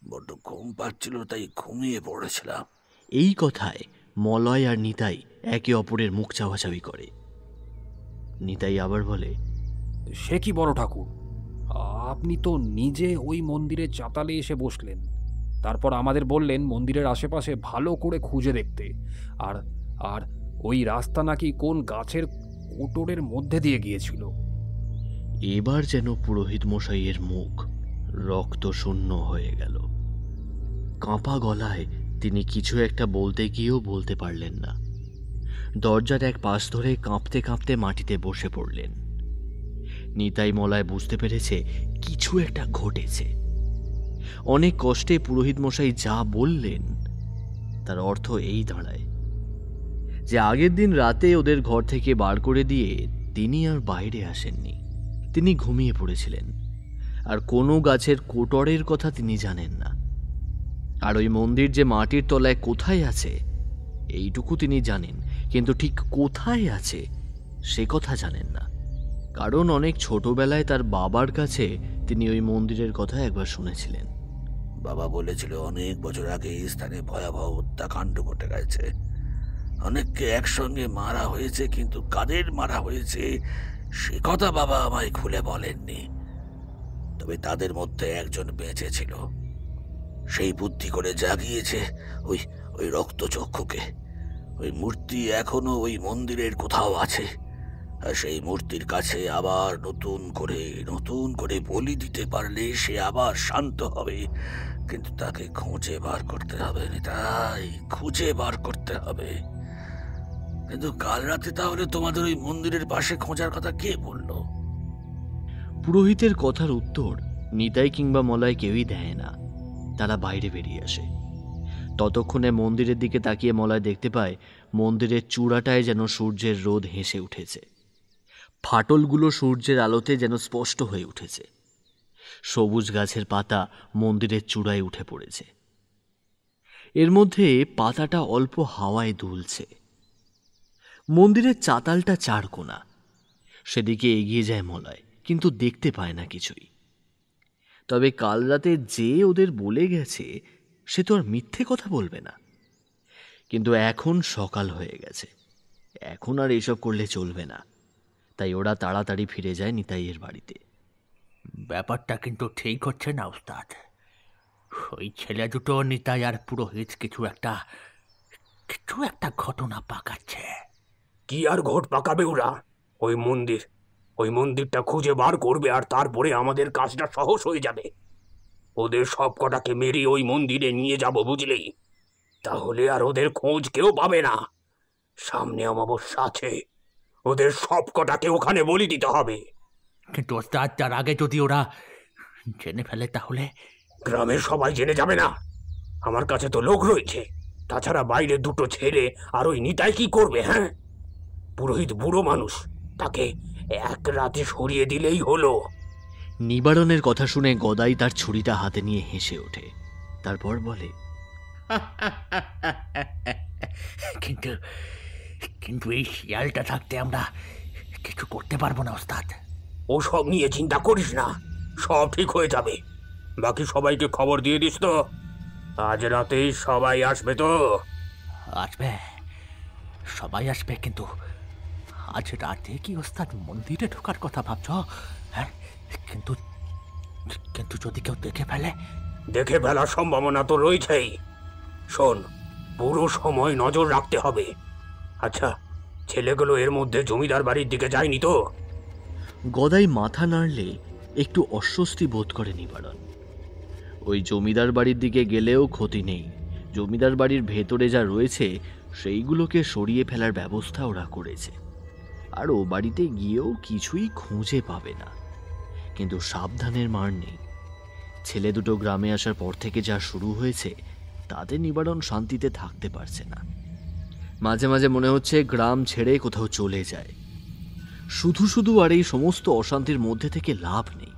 বড্ড ঘুম পাচ্ছিল, তাই ঘুমিয়ে পড়েছিলাম। এই কথায় মলয় আর নিতাই একে অপরের মুখ চাওয়াচাওয়ি করে। নিতাই আবার বলে, সে কি বড় ঠাকুর, আপনি তো নিজে ওই মন্দিরের চাতালে এসে বসলেন, তারপর আমাদের বললেন মন্দিরের আশেপাশে ভালো করে খুঁজে দেখতে, আর আর ওই রাস্তা নাকি কোন গাছের কোটরের মধ্যে দিয়ে গিয়েছিল। এবার যেন পুরোহিত মশাইয়ের মুখ রক্ত শূন্য হয়ে গেল। কাঁপা গলায় তিনি কিছু একটা বলতে গিয়েও বলতে পারলেন না। দরজার এক পাশ ধরে কাঁপতে কাঁপতে মাটিতে বসে পড়লেন। নিতাই মলয় বুঝতে পেরেছে কিছু একটা ঘটেছে। অনেক কষ্টে পুরোহিত মশাই যা বললেন তার অর্থ এই দাঁড়ায় যে আগের দিন রাতে ওদের ঘর থেকে বার করে দিয়ে তিনি আর বাইরে আসেননি। তিনি ঘুমিয়ে পড়েছিলেন, আর কোনো গাছের কোটরের কথা তিনি জানেন না। আর ওই মন্দির যে মাটির তলায় কোথায় আছে এইটুকু তিনি জানেন, কিন্তু ঠিক কোথায় আছে সে কথা জানেন না। কারণ অনেক ছোটবেলায় তার বাবার কাছে তিনি ওই মন্দিরের কথা একবার শুনেছিলেন। বাবা বলেছিল অনেক বছর আগে এই স্থানে ভয়াবহ হত্যাকাণ্ড ঘটে গেছে। অনেককে একসঙ্গে মারা হয়েছে, কিন্তু কাদের মারা হয়েছে সে কথা বাবা আমায় খুলে বলেননি। তবে তাদের মধ্যে একজন বেঁচে ছিল। সেই বুদ্ধি করে জাগিয়েছে ওই ওই রক্তচক্ষুকে। ওই মূর্তি এখনো ওই মন্দিরের কোথাও আছে, আর সেই মূর্তির কাছে আবার নতুন করে বলি দিতে পারলে সে আবার শান্ত হবে। কিন্তু তাকে খুঁজে বার করতে হবে, তাই খুঁজে বার করতে হবে। কিন্তু কাল রাতে তাহলে তোমাদের ওই মন্দিরের পাশে খোঁজার কথা কে বলল? পুরোহিতের কথার উত্তর নিতাই কিংবা মলয় কেউই দেয় না। তারা বাইরে বেরিয়ে আসে। ততক্ষণে মন্দিরের দিকে তাকিয়ে মলয় দেখতে পায় মন্দিরের চূড়াটায় যেন সূর্যের রোদ হেসে উঠেছে। ফাটলগুলো সূর্যের আলোতে যেন স্পষ্ট হয়ে উঠেছে। সবুজ গাছের পাতা মন্দিরের চূড়ায় উঠে পড়েছে। এর মধ্যে পাতাটা অল্প হাওয়ায় দুলছে। মন্দিরের চাতালটা চারকোনা। সেদিকে এগিয়ে যায় মলয়, কিন্তু দেখতে পায় না কিছুই। তবে কাল রাতে যে ওদের বলে গেছে সে তো আর মিথ্যে কথা বলবে না। কিন্তু এখন সকাল হয়ে গেছে, এখন আর এসব করলে চলবে না। তাই ওরা তাড়াতাড়ি ফিরে যায় নিতাইয়ের বাড়িতে। ব্যাপারটা কিন্তু ঠিক হচ্ছে না উস্তাদ। ওই ছেলে দুটো নিতাই আর পুরোহিত কিছু একটা ঘটনা পাকাচ্ছে। কি আর ঘট পাকাবে ওরা? ওই মন্দিরটা খুঁজে বার করবে, আর তারপরে আমাদের কাজটা সহজ হয়ে যাবে। ওদের সব কটাকে মেরে ওই মন্দিরে নিয়ে যাব, বুঝলি? তাহলে আর ওদের খোঁজ কেউ পাবে না। সামনে অমাবস্যা আছে, ওদের সব কটাকে ওখানে বলি দিতে হবে। কিন্তু ওস্তাদ, তার আগে যদি ওরা জেনে ফেলে তাহলে গ্রামের সবাই জেনে যাবে না? আমার কাছে তো লোক রয়েছে। তাছাড়া বাইরে দুটো ছেলে আর ওই নিতাই কি করবে? হ্যাঁ, পুরোহিত বুড়ো মানুষ, তাকে এক রাতে সরিয়ে দিলেই হলো। নিবারণের কথা শুনে গদাই তার ছুরিটা হাতে নিয়ে হেসে ওঠে। তারপর বলে, কিন্তু কিন্তু এই শিয়ালটা থাকতে আমরা কিছু করতে পারবো না ওস্তাদ। ও সব নিয়ে চিন্তা করিস না, সব ঠিক হয়ে যাবে। বাকি সবাইকে খবর দিয়ে দিস তো, আজ রাতেই সবাই আসবে তো? আসবে, সবাই আসবে, কিন্তু আজ রাতে কি ওস্তাদ মন্দিরে ঢোকার কথা ভাবছ? হ্যাঁ, কিন্তু কিন্তু যদি কেউ দেখে ফেলে? দেখে ফেলার সম্ভাবনা তো রয়েছেই। শোন, পুরো সময় নজর রাখতে হবে। আচ্ছা, ছেলেগুলো এর মধ্যে জমিদার বাড়ির দিকে যায়নি তো? গদাই মাথা নাড়লে একটু অস্বস্তি বোধ করে নিবারণ। ওই জমিদার বাড়ির দিকে গেলেও ক্ষতি নেই, জমিদার বাড়ির ভেতরে যা রয়েছে সেইগুলোকে সরিয়ে ফেলার ব্যবস্থা ওরা করেছে। আর ও বাড়িতে গিয়েও কিছুই খুঁজে পাবে না। কিন্তু সাবধানের মার নেই। ছেলে দুটো গ্রামে আসার পর থেকে যা শুরু হয়েছে তাতে নিবারণ শান্তিতে থাকতে পারছে না। মাঝে মাঝে মনে হচ্ছে গ্রাম ছেড়ে কোথাও চলে যায়। শুধু শুধু আর এই সমস্ত অশান্তির মধ্যে থেকে লাভ নেই।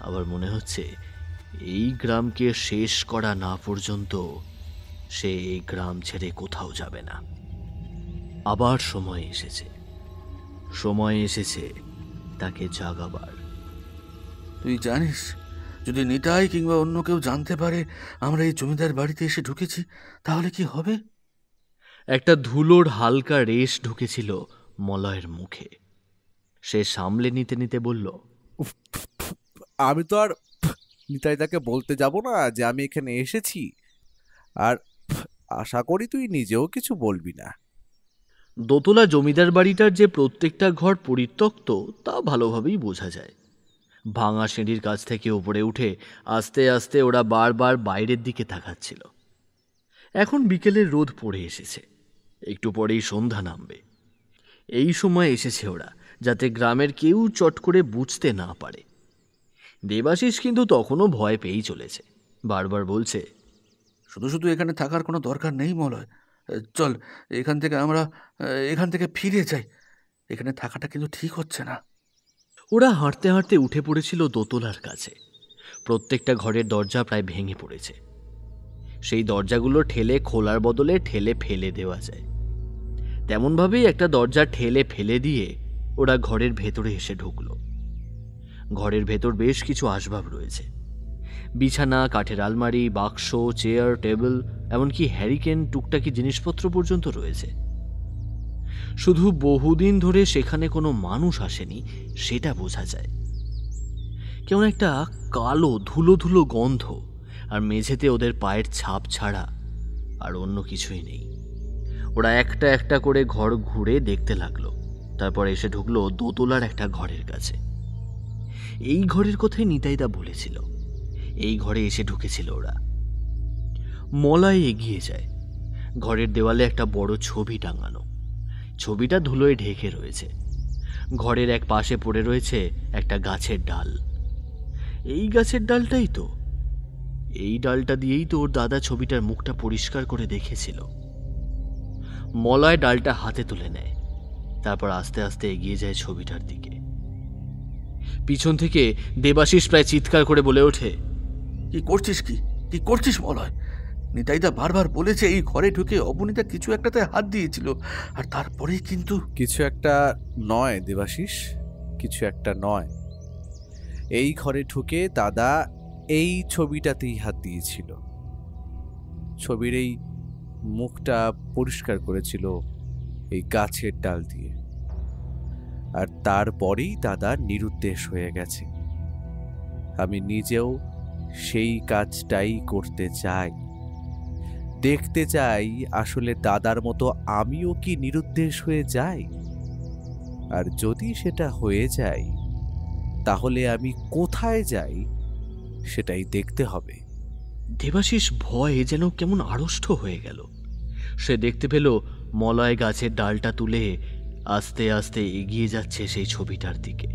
আবার মনে হচ্ছে এই গ্রামকে শেষ করা না পর্যন্ত সে এই গ্রাম ছেড়ে কোথাও যাবে না। আবার সময় এসেছে তাকে জাগাবার। তুই জানিস, যদি নিতাই কিংবা অন্য কেউ জানতে পারে আমরা এই জমিদার বাড়িতে এসে ঢুকেছি, তাহলে কি হবে? একটা ধুলোর হালকা রেশ ঢুকেছিল মলয়ের মুখে। সে সামলে নিতে নিতে বলল, আমি তো আর নিতাইদাকে বলতে যাব না যে আমি এখানে এসেছি, আর আশা করি তুই নিজেও কিছু বলবি না। দোতলা জমিদার বাড়িটার যে প্রত্যেকটা ঘর পরিত্যক্ত তা ভালোভাবেই বোঝা যায়। ভাঙা সিঁড়ির কাছ থেকে উপরে উঠে আস্তে আস্তে ওরা বারবার বাইরের দিকে তাকাচ্ছিল। এখন বিকেলের রোদ পড়ে এসেছে, একটু পরেই সন্ধ্যা নামবে। এই সময় এসেছে ওরা যাতে গ্রামের কেউ চট করে বুঝতে না পারে। দেবাশিস কিন্তু তখনও ভয় পেয়েই চলেছে, বারবার বলছে, শুধু শুধু এখানে থাকার কোনো দরকার নেই মলয়। চল এখান থেকে ফিরে যাই। এখানে থাকাটা কিন্তু ঠিক হচ্ছে না। ওরা হাঁটতে হাঁটতে উঠে পড়েছিল দোতলার কাছে। প্রত্যেকটা ঘরের দরজা প্রায় ভেঙে পড়েছে। সেই দরজাগুলো ঠেলে খোলার বদলে ঠেলে ফেলে দেওয়া যায়। তেমনভাবেই একটা দরজা ঠেলে ফেলে দিয়ে ওরা ঘরের ভেতরে এসে ঢুকল। ঘরের ভেতর বেশ কিছু আসবাব রয়েছে, বিছানা, কাঠের আলমারি, বাক্স, চেয়ার, টেবিল, এমনকি হ্যারিকেন, টুকটাকি জিনিসপত্র পর্যন্ত রয়েছে। শুধু বহুদিন ধরে সেখানে কোনো মানুষ আসেনি সেটা বোঝা যায়। কেমন একটা কালো ধুলো ধুলো গন্ধ, আর মেঝেতে ওদের পায়ের ছাপ ছাড়া আর অন্য কিছুই নেই। ওরা একটা একটা করে ঘর ঘুরে দেখতে লাগলো। তারপর এসে ঢুকলো দোতলার একটা ঘরের কাছে। এই ঘরের কথাই নিতাইদা বলেছিল। এই ঘরে এসে ঢুকেছিল ওরা। মলয় এগিয়ে যায়। ঘরের দেওয়ালে একটা বড় ছবি টাঙানো। ছবিটা ধুলোয় ঢেকে রয়েছে। ঘরের এক পাশে পড়ে রয়েছে একটা গাছের ডাল। এই গাছের ডালটাই তো, এই ডালটা দিয়েই তো ওর দাদা ছবিটার মুখটা পরিষ্কার করে দেখেছিল। মলয় ডালটা হাতে তুলে নেয়, তারপর আস্তে আস্তে এগিয়ে যায় ছবিটার দিকে। পিছন থেকে দেবাশিস প্রায় চিৎকার করে বলে ওঠে, কি করছিস মলয়? নিতাইদা বারবার বলেছে এই ঘরে ঢুকে অবনীতা কিছু একটাতে হাত দিয়েছিল, আর তারপরেই কিন্তু কিছু একটা নয় দেবাশিস, কিছু একটা নয়। এই ঘরে ঢুকে দাদা এই ছবিটাতেই হাত দিয়েছিল। ছবির এই মুখটা পরিষ্কার করেছিল এই গাছের ডাল দিয়ে, আর তারপরেই দাদা নিরুদ্দেশ হয়ে গেছে। আমি নিজেও সেই কাজটাই করতে চাই। দেখতে চাই আসলে দাদার মতো আমিও কি নিরুদ্দেশ হয়ে যাই, আর যদি সেটা হয়ে যায় তাহলে আমি কোথায় যাই সেটাই দেখতে হবে। দেবাশিস ভয়ে যেন কেমন আড়ষ্ট হয়ে গেল। সে দেখতে পেল মলয় গাছের ডালটা তুলে আস্তে আস্তে এগিয়ে যাচ্ছে সেই ছবিটার দিকে।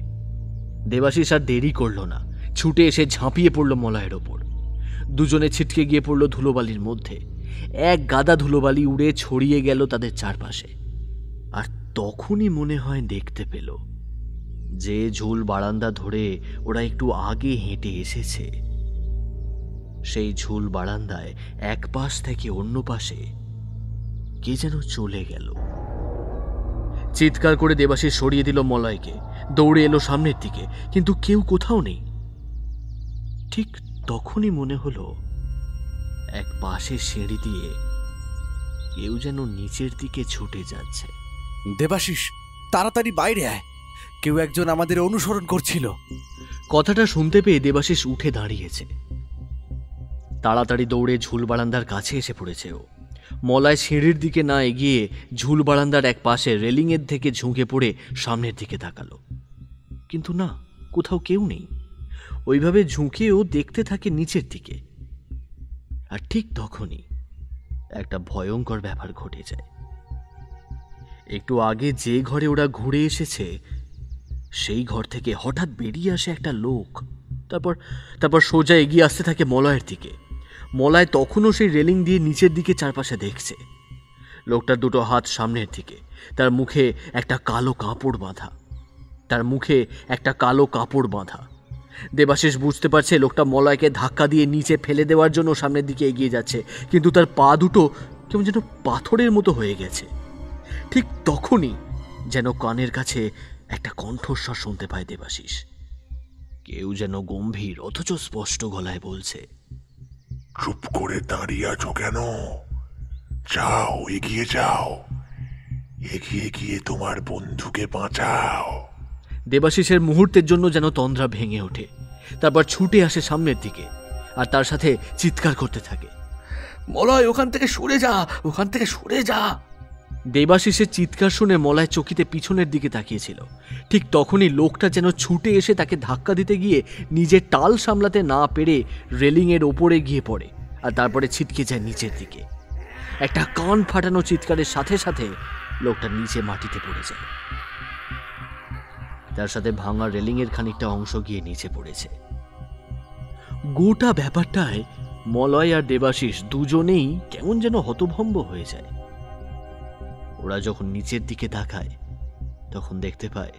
দেবাশিস আর দেরি করল না, ছুটে এসে ঝাঁপিয়ে পড়ল মলয়ের ওপর। দুজনে ছিটকে গিয়ে পড়ল ধুলোবালির মধ্যে। এক গাদা ধুলোবালি উড়ে ছড়িয়ে গেল তাদের চারপাশে। আর তখনই মনে হয় দেখতে পেল যে ঝুল বারান্দা ধরে ওরা একটু আগে হেঁটে এসেছে, সেই ঝুল বারান্দায় এক পাশ থেকে অন্য পাশে কে যেন চলে গেল। চিৎকার করে দেবাশিস সরিয়ে দিল মলয়কে, দৌড়ে এলো সামনের দিকে, কিন্তু কেউ কোথাও নেই। ঠিক তখনই মনে হলো এক পাশের সিঁড়ি দিয়ে কেউ যেন নিচের দিকে ছুটে যাচ্ছে। দেবাশিস, তাড়াতাড়ি বাইরে আয়, কেউ একজন আমাদের অনুসরণ করছিল। কথাটা শুনতে পেয়ে দেবাশিস উঠে দাঁড়িয়েছে। তাড়াতাড়ি দৌড়ে ঝুল বারান্দার কাছে এসে পড়েছে ও। মলয় সিঁড়ির দিকে না এগিয়ে ঝুল বারান্দার এক পাশে রেলিংয়ের থেকে ঝুঁকে পড়ে সামনের দিকে তাকালো, কিন্তু না, কোথাও কেউ নেই। ওইভাবে ঝুঁকেও দেখতে থাকে নিচের দিকে। আর ঠিক তখনই একটা ভয়ঙ্কর ব্যাপার ঘটে যায়। একটু আগে যে ঘরে ওরা ঘুরে এসেছে সেই ঘর থেকে হঠাৎ বেরিয়ে আসে একটা লোক। তারপর সোজা এগিয়ে আসতে থাকে মলয়ের দিকে। মলয় তখনও সেই রেলিং দিয়ে নিচের দিকে চারপাশে দেখছে। লোকটার দুটো হাত সামনের দিকে, তার মুখে একটা কালো কাপড় বাঁধা। দেবাশিস বুঝতে পারছে লোকটা মলয়কে ধাক্কা দিয়ে নিচে ফেলে দেওয়ার জন্য সামনের দিকে এগিয়ে যাচ্ছে, কিন্তু তার পা দুটো কেমন যেন পাথরের মতো হয়ে গেছে। ঠিক তখনই যেন কানের কাছে একটা কণ্ঠস্বর শুনতে পায় দেবাশিস। কেউ যেন গম্ভীর অথচ স্পষ্ট গলায় বলছে, চুপ করে দাঁড়িয়ে আছো কেন? যাও, এগিয়ে যাও, এগিয়ে গিয়ে তোমার বন্ধুকে বাঁচাও। দেবাশিসের মুহূর্তের জন্য যেন তন্দ্রা ভেঙে ওঠে। তারপর ছুটে আসে সামনের দিকে আর তার সাথে চিৎকার করতে থাকে, মলয়, ওখান থেকে সরে যা, ওখান থেকে সরে যা। দেবাশিসের চিৎকার শুনে মলয় চকিতে পিছনের দিকে তাকিয়েছিল। ঠিক তখনই লোকটা যেন ছুটে এসে তাকে ধাক্কা দিতে গিয়ে নিজের টাল সামলাতে না পেরে রেলিংয়ের ওপরে গিয়ে পড়ে আর তারপরে ছিটকে যায় নিচের দিকে। একটা কান ফাটানো চিৎকারের সাথে সাথে লোকটা নিচে মাটিতে পড়ে যায়। তার সাথে ভাঙা রেলিংয়ের খানিকটা অংশ গিয়ে নিচে পড়েছে। গোটা ব্যাপারটায় মলয় আর দেবাশিস দুজনেই কেমন যেন হতভম্ব হয়ে যায়। ওরা যখন নিচের দিকে তাকায় তখন দেখতে পায়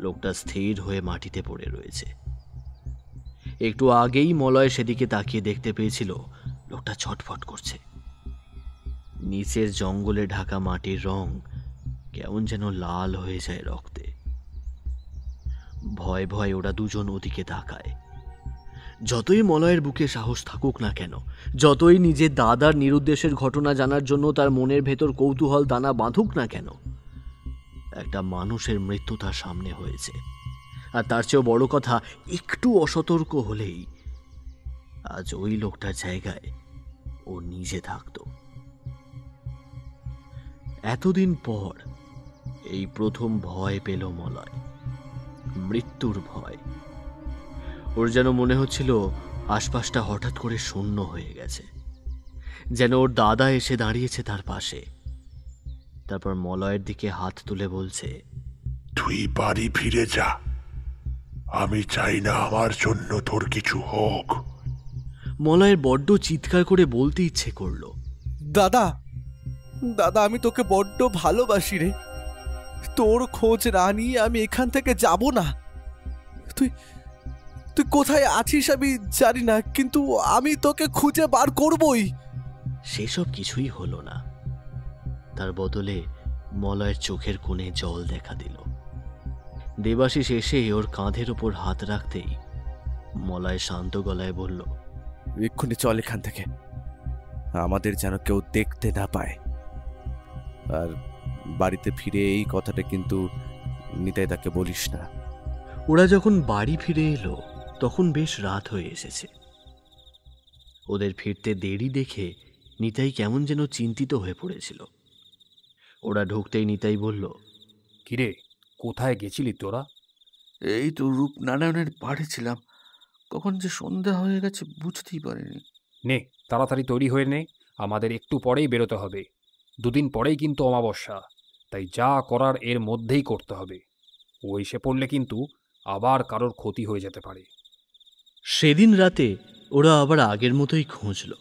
লোকটা স্থির হয়ে মাটিতে পড়ে রয়েছে। একটু আগেই মলয় সেদিকে তাকিয়ে দেখতে পেয়েছিল লোকটা ছটফট করছে। নিচের জঙ্গলে ঢাকা মাটির রং কেমন যেন লাল হয়ে যায় রক্তে। ভয় ভয় ওরা দুজন ওদিকে তাকায়। যতই মলয়ের বুকে সাহস থাকুক না কেন, যতই নিজের দাদার নিরুদ্দেশের ঘটনা জানার জন্য তার মনের ভেতর কৌতূহল দানা বাঁধুক না কেন, একটা মানুষের মৃত্যু তার সামনে হয়েছে। আর তার চেয়েও বড় কথা, একটু অসতর্ক হলেই আজ ওই লোকটার জায়গায় ও নিজে থাকত। এতদিন পর এই প্রথম ভয় পেল মলয়, মৃত্যুর ভয়। ওর যেন মনে হচ্ছিল আশপাশটা হঠাৎ করে শূন্য হয়ে গেছে, যেন ওর দাদা এসে দাঁড়িয়েছে তার পাশে। তারপর মলয়ের দিকে হাত তুলে বলছে, তুই বাড়ি ফিরে যা, আমি চাই না আমার জন্য তোর কিছু হোক। মলয়ের বড্ড চিৎকার করে বলতে ইচ্ছে করল, দাদা, দাদা, আমি তোকে বড্ড ভালোবাসি রে। তোর খোঁজ না নিয়ে আমি এখান থেকে যাব না। তুই তুই কোথায় আছিস আমি জানি না, কিন্তু আমি তোকে খুঁজে বার করবই। সেসব কিছুই হলো না। তার বদলে মলয়ের চোখের কোণে জল দেখা দিল। দেবাশিস এসে ওর কাঁধের ওপর হাত রাখতেই মলয় শান্ত গলায় বলল, এক্ষুনি চল এখান থেকে, আমাদের যেন কেউ দেখতে না পায়। আর বাড়িতে ফিরে এই কথাটা কিন্তু নিতাই তাকে বলিস না। ওরা যখন বাড়ি ফিরে এলো তখন বেশ রাত হয়ে এসেছে। ওদের ফিরতে দেরি দেখে নিতাই কেমন যেন চিন্তিত হয়ে পড়েছিল। ওরা ঢুকতেই নিতাই বলল, কিরে, কোথায় গেছিলি তোরা? এই তো রূপনারায়ণের বাড়ি ছিলাম, কখন যে সন্ধ্যা হয়ে গেছে বুঝতেই পারিনি। নে, তাড়াতাড়ি তৈরি হয়ে নে, আমাদের একটু পরেই বেরোতে হবে। দুদিন পরেই কিন্তু অমাবস্যা, তাই যা করার এর মধ্যেই করতে হবে। ও এসে পড়লে কিন্তু আবার কারোর ক্ষতি হয়ে যেতে পারে। সেদিন রাতে ওরা আবার আগের মতোই খুঁজল,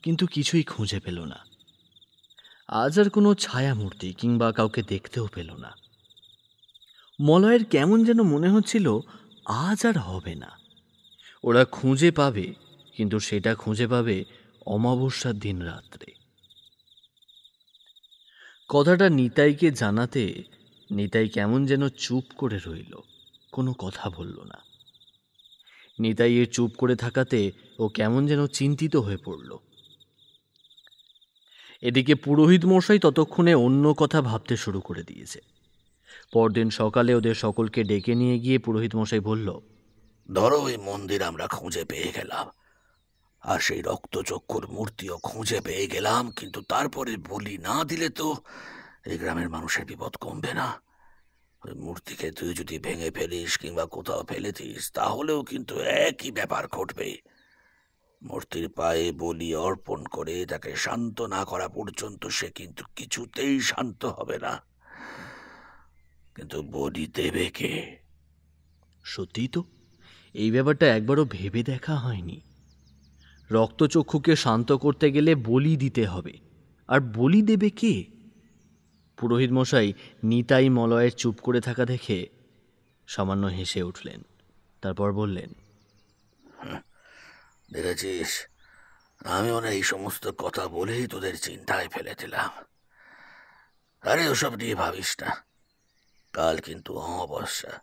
কিন্তু কিছুই খুঁজে পেল না। আজ আর কোনো ছায়ামূর্তি কিংবা কাউকে দেখতেও পেল না। মলয়ের কেমন যেন মনে হচ্ছিল আজ আর হবে না। ওরা খুঁজে পাবে, কিন্তু সেটা খুঁজে পাবে অমাবস্যার দিন রাত্রে। কথাটা নিতাইকে জানাতে নিতাই কেমন যেন চুপ করে রইল, কোনো কথা বলল না। নিতাই এর চুপ করে থাকাতে ও কেমন যেন চিন্তিত হয়ে পড়ল। এদিকে পুরোহিত মশাই ততক্ষণে অন্য কথা ভাবতে শুরু করে দিয়েছে। পরদিন সকালে ওদের সকলকে ডেকে নিয়ে গিয়ে পুরোহিত মশাই বলল, ধরো ওই মন্দির আমরা খুঁজে পেয়ে গেলাম, আর সেই রক্তচক্ষুর মূর্তিও খুঁজে পেয়ে গেলাম, কিন্তু তারপরে বলি না দিলে তো এই গ্রামের মানুষের বিপদ কমবে না। ওই মূর্তিকে তুই যদি ভেঙে ফেলিস কিংবা কোথাও ফেলে দিস, তাহলেও কিন্তু একই ব্যাপার ঘটবে। মূর্তির পায়ে বলি অর্পণ করে তাকে শান্ত না করা পর্যন্ত সে কিন্তু কিছুতেই শান্ত হবে না। কিন্তু বলি দেবে কে? সত্যিই তো, এই ব্যাপারটা একবারও ভেবে দেখা হয়নি। রক্তচক্ষুকে শান্ত করতে গেলে বলি দিতে হবে, আর বলি দেবে কে? পুরোহিত মশাই নিতাই মলয়ের চুপ করে থাকা দেখে সামান্য হেসে উঠলেন। তারপর বললেন, দেখেছিস, আমিও না এই সমস্ত কথা বলেই তোদের চিন্তায় ফেলে দিলাম। আরে ওসব নিয়ে ভাবিস না, কাল কিন্তু অমাবস্যা।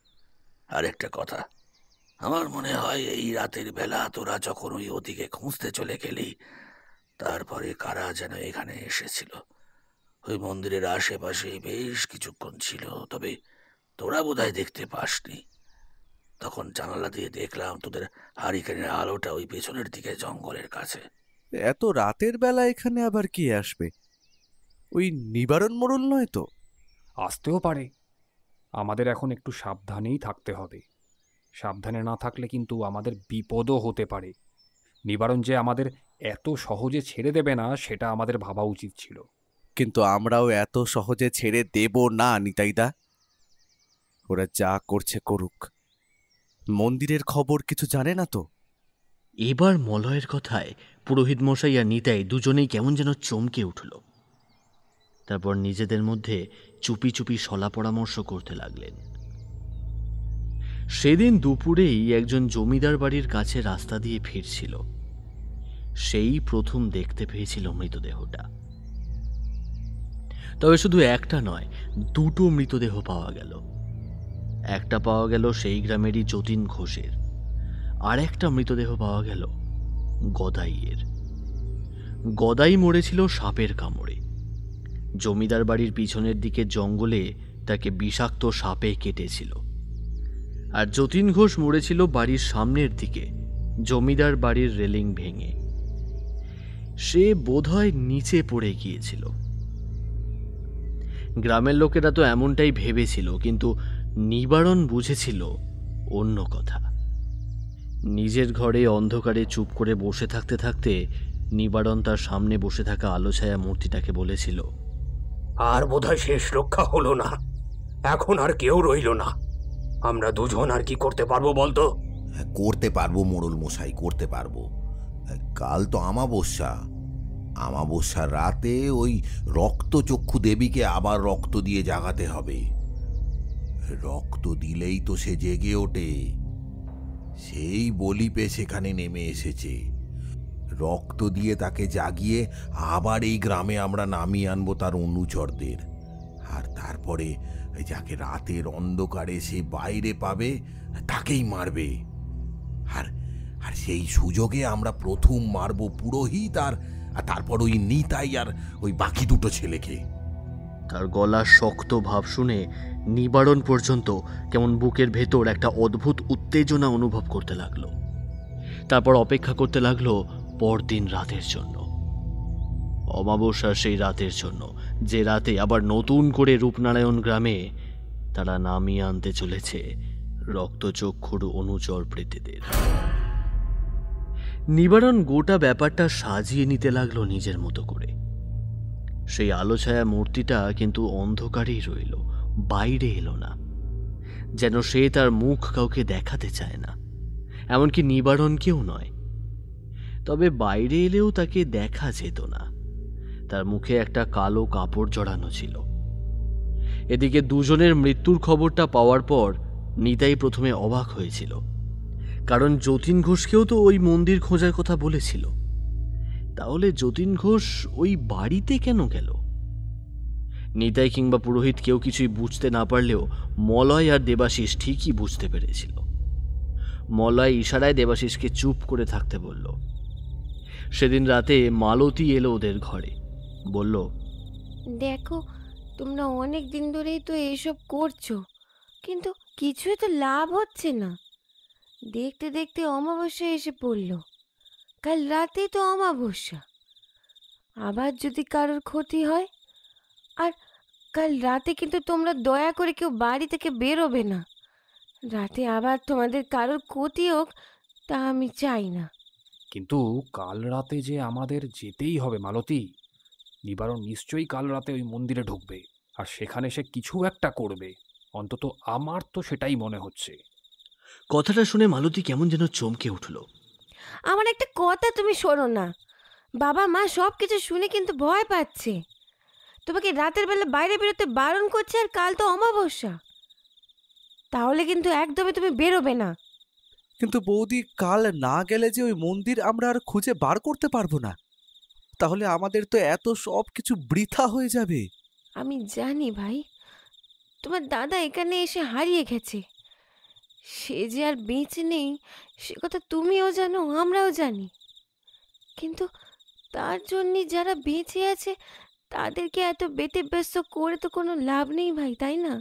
আরেকটা কথা, আমার মনে হয় এই রাতের বেলা তোরা যখন ওই ওদিকে খুঁজতে চলে গেলি, তারপরে কারা যেন এখানে এসেছিল। ওই মন্দিরের আশেপাশে বেশ কিছুক্ষণ ছিল, তবে তোরা বোধহয় দেখতে পাসনি। তখন জানালা দিয়ে দেখলাম তোদের হারিকেনের আলোটা ওই পেছনের দিকে জঙ্গলের কাছে। এত রাতের বেলা এখানে আবার কি আসবে? ওই নিবারণ মোড়ল নয় তো? আসতেও পারে। আমাদের এখন একটু সাবধানেই থাকতে হবে। সাবধানে না থাকলে কিন্তু আমাদের বিপদও হতে পারে। নিবারণ যে আমাদের এত সহজে ছেড়ে দেবে না, সেটা আমাদের ভাবা উচিত ছিল। কিন্তু আমরাও এত সহজে ছেড়ে দেব না নিতাইদা। ওরা যা করছে করুক, মন্দিরের খবর কিছু জানে না তো। এবার মলয়ের কথায় পুরোহিত মশাই আর নিতাই দুজনেই কেমন যেন চমকে উঠল। তারপর নিজেদের মধ্যে চুপি চুপি সলা পরামর্শ করতে লাগলেন। সেদিন দুপুরেই একজন জমিদার বাড়ির কাছে রাস্তা দিয়ে ফিরছিল। সেই প্রথম দেখতে পেয়েছিল মৃতদেহটা। তবে শুধু একটা নয়, দুটো মৃতদেহ পাওয়া গেল। একটা পাওয়া গেল সেই গ্রামেরই যতীন ঘোষের, আর একটা মৃতদেহ পাওয়া গেল গদাইয়ের। গদাই মরেছিল সাপের কামড়ে। জমিদার বাড়ির পিছনের দিকে জঙ্গলে তাকে বিষাক্ত সাপে কেটেছিল। আর যতীন ঘোষ মরেছিল বাড়ির সামনের দিকে, জমিদার বাড়ির রেলিং ভেঙে। সে বোধহয় নিচে পড়ে গিয়েছিল। গ্রামের লোকেরা তো এমনটাই ভেবেছিল, কিন্তু নিবারণ বুঝেছিল অন্য কথা। নিজের ঘরে অন্ধকারে চুপ করে বসে থাকতে থাকতে নিবারণ তার সামনে বসে থাকা আলোছায়া মূর্তিটাকে বলেছিল, আর বোধহয় শেষ রক্ষা হলো না, এখন আর কেউ রইল না। আমরা দুজন আর কি করতে পারবো বলতো? করতে পারবো মোড়ল মশাই, করতে পারবো। কাল তো অমাবস্যা। অমাবস্যার রাতে ওই রক্তচক্ষু দেবীকে আবার রক্ত দিয়ে জাগাতে হবে। রক্ত দিলেই তো সে জেগে ওঠে। সেই বলিপে সেখানে নেমে এসেছে। রক্ত দিয়ে তাকে জাগিয়ে আবার এই গ্রামে আমরা নামিয়ে আনবো তার অনুচরদের। আর তারপরে যাকে রাতের অন্ধকারে সে বাইরে পাবে তাকেই মারবে। আর আর সেই সুযোগে আমরা প্রথম মারবো পুরোহিত, আর তারপর ওই নিতাই আর ওই বাকি দুটো ছেলেকে। তার গলার শক্ত ভাব শুনে নিবারণ পর্যন্ত কেমন বুকের ভেতর একটা অদ্ভুত উত্তেজনা অনুভব করতে লাগলো। তারপর অপেক্ষা করতে লাগলো পরদিন রাতের জন্য, অমাবস্যার সেই রাতের জন্য, যে রাতে আবার নতুন করে রূপনারায়ণ গ্রামে তারা নামিয়ে আনতে চলেছে রক্তচক্ষুর অনুচর প্রেতেদের। নিবারণ গোটা ব্যাপারটা সাজিয়ে নিতে লাগলো নিজের মতো করে। সেই আলোছায়া মূর্তিটা কিন্তু অন্ধকারেই রইল, বাইরে এলো না, যেন সে তার মুখ কাউকে দেখাতে চায় না। এমনকি নিবারণকেও নয়। তবে বাইরে এলেও তাকে দেখা যেত না। তার মুখে একটা কালো কাপড় জড়ানো ছিল। এদিকে দুজনের মৃত্যুর খবরটা পাওয়ার পর নিতাই প্রথমে অবাক হয়েছিল, কারণ যতীন ঘোষকেও তো ওই মন্দির খোঁজার কথা বলেছিল। তাহলে যতীন ঘোষ ওই বাড়িতে কেন গেল? নিতাই কিংবা পুরোহিত কেউ কিছুই বুঝতে না পারলেও মলয় আর দেবাশিস ঠিকই বুঝতে পেরেছিল। মলয় ইশারায় দেবাশিসকে চুপ করে থাকতে বলল। সেদিন রাতে মালতী এলো ওদের ঘরে, বলল, দেখো, তোমরা অনেক দিন ধরেই তো এইসব করছো, কিন্তু কিছুই তো লাভ হচ্ছে না। দেখতে দেখতে অমাবস্যা এসে পড়ল। কাল রাতেই তো অমাবস্যা। আবার যদি কারোর ক্ষতি হয়, আর কাল রাতে কিন্তু তোমরা দয়া করে কেউ বাড়ি থেকে বেরোবে না। রাতে আবার তোমাদের কারোর ক্ষতি হোক, তা আমি চাই না। কিন্তু কাল রাতে যে আমাদের যেতেই হবে মালতী। নিবারণ নিশ্চয়ই কাল রাতে ওই মন্দিরে ঢুকবে, আর সেখানে সে কিছু একটা করবে। অন্তত আমার তো সেটাই মনে হচ্ছে। কথাটা শুনে মালতী কেমন যেন চমকে উঠল। আমার একটা কথা তুমি শোনো না। বাবা মা সব কিছু শুনে কিন্তু ভয় পাচ্ছে। তোমাকে রাতের বেলা বাইরে বেরোতে বারণ করছে, আর কাল তো অমাবস্যা। তাহলে কিন্তু একদমই তুমি বেরোবে না। কিন্তু বৌদি, কাল না গেলে যে ওই মন্দির আমরা আর খুঁজে বার করতে পারবো না। তাহলে আমাদের তো এত সব কিছু বৃথা হয়ে যাবে। আমি জানি ভাই, তোমার দাদা এখানে এসে হারিয়ে গেছে। সে যে আর বেঁচে নেই সে কথা তুমিও জানো, আমরাও জানি। কিন্তু তার জন্যে যারা বেঁচে আছে তাদেরকে এত ব্যতিব্যস্ত করে তো কোনো লাভ নেই ভাই, তাই না?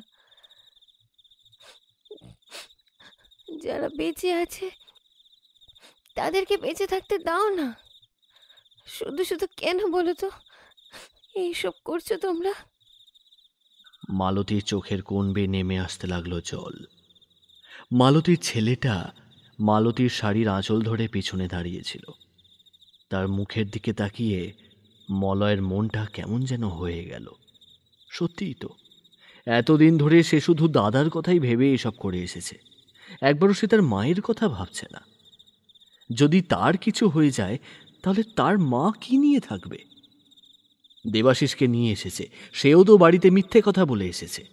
যারা বেঁচে আছে তাদেরকে বেঁচে থাকতে দাও না। শুধু শুধু কেন বলো তো এইসব করছো তোমরা? মালতীর চোখের কোণ বেয়ে নেমে আসতে লাগলো জল। মালতীর ছেলেটা মালতীর শাড়ির আঁচল ধরে পিছনে দাঁড়িয়েছিল। তার মুখের দিকে তাকিয়ে মলয়ের মনটা কেমন যেন হয়ে গেল। সত্যিই তো, এতদিন ধরে সে শুধু দাদার কথাই ভেবে এসব করে এসেছে। একবারও সে তার মায়ের কথা ভাবছে না। যদি তার কিছু হয়ে যায় তাহলে তার মা কি নিয়ে থাকবে? দেবাশিসকে নিয়ে এসেছে, সেও তো বাড়িতে মিথ্যে কথা বলে এসেছে।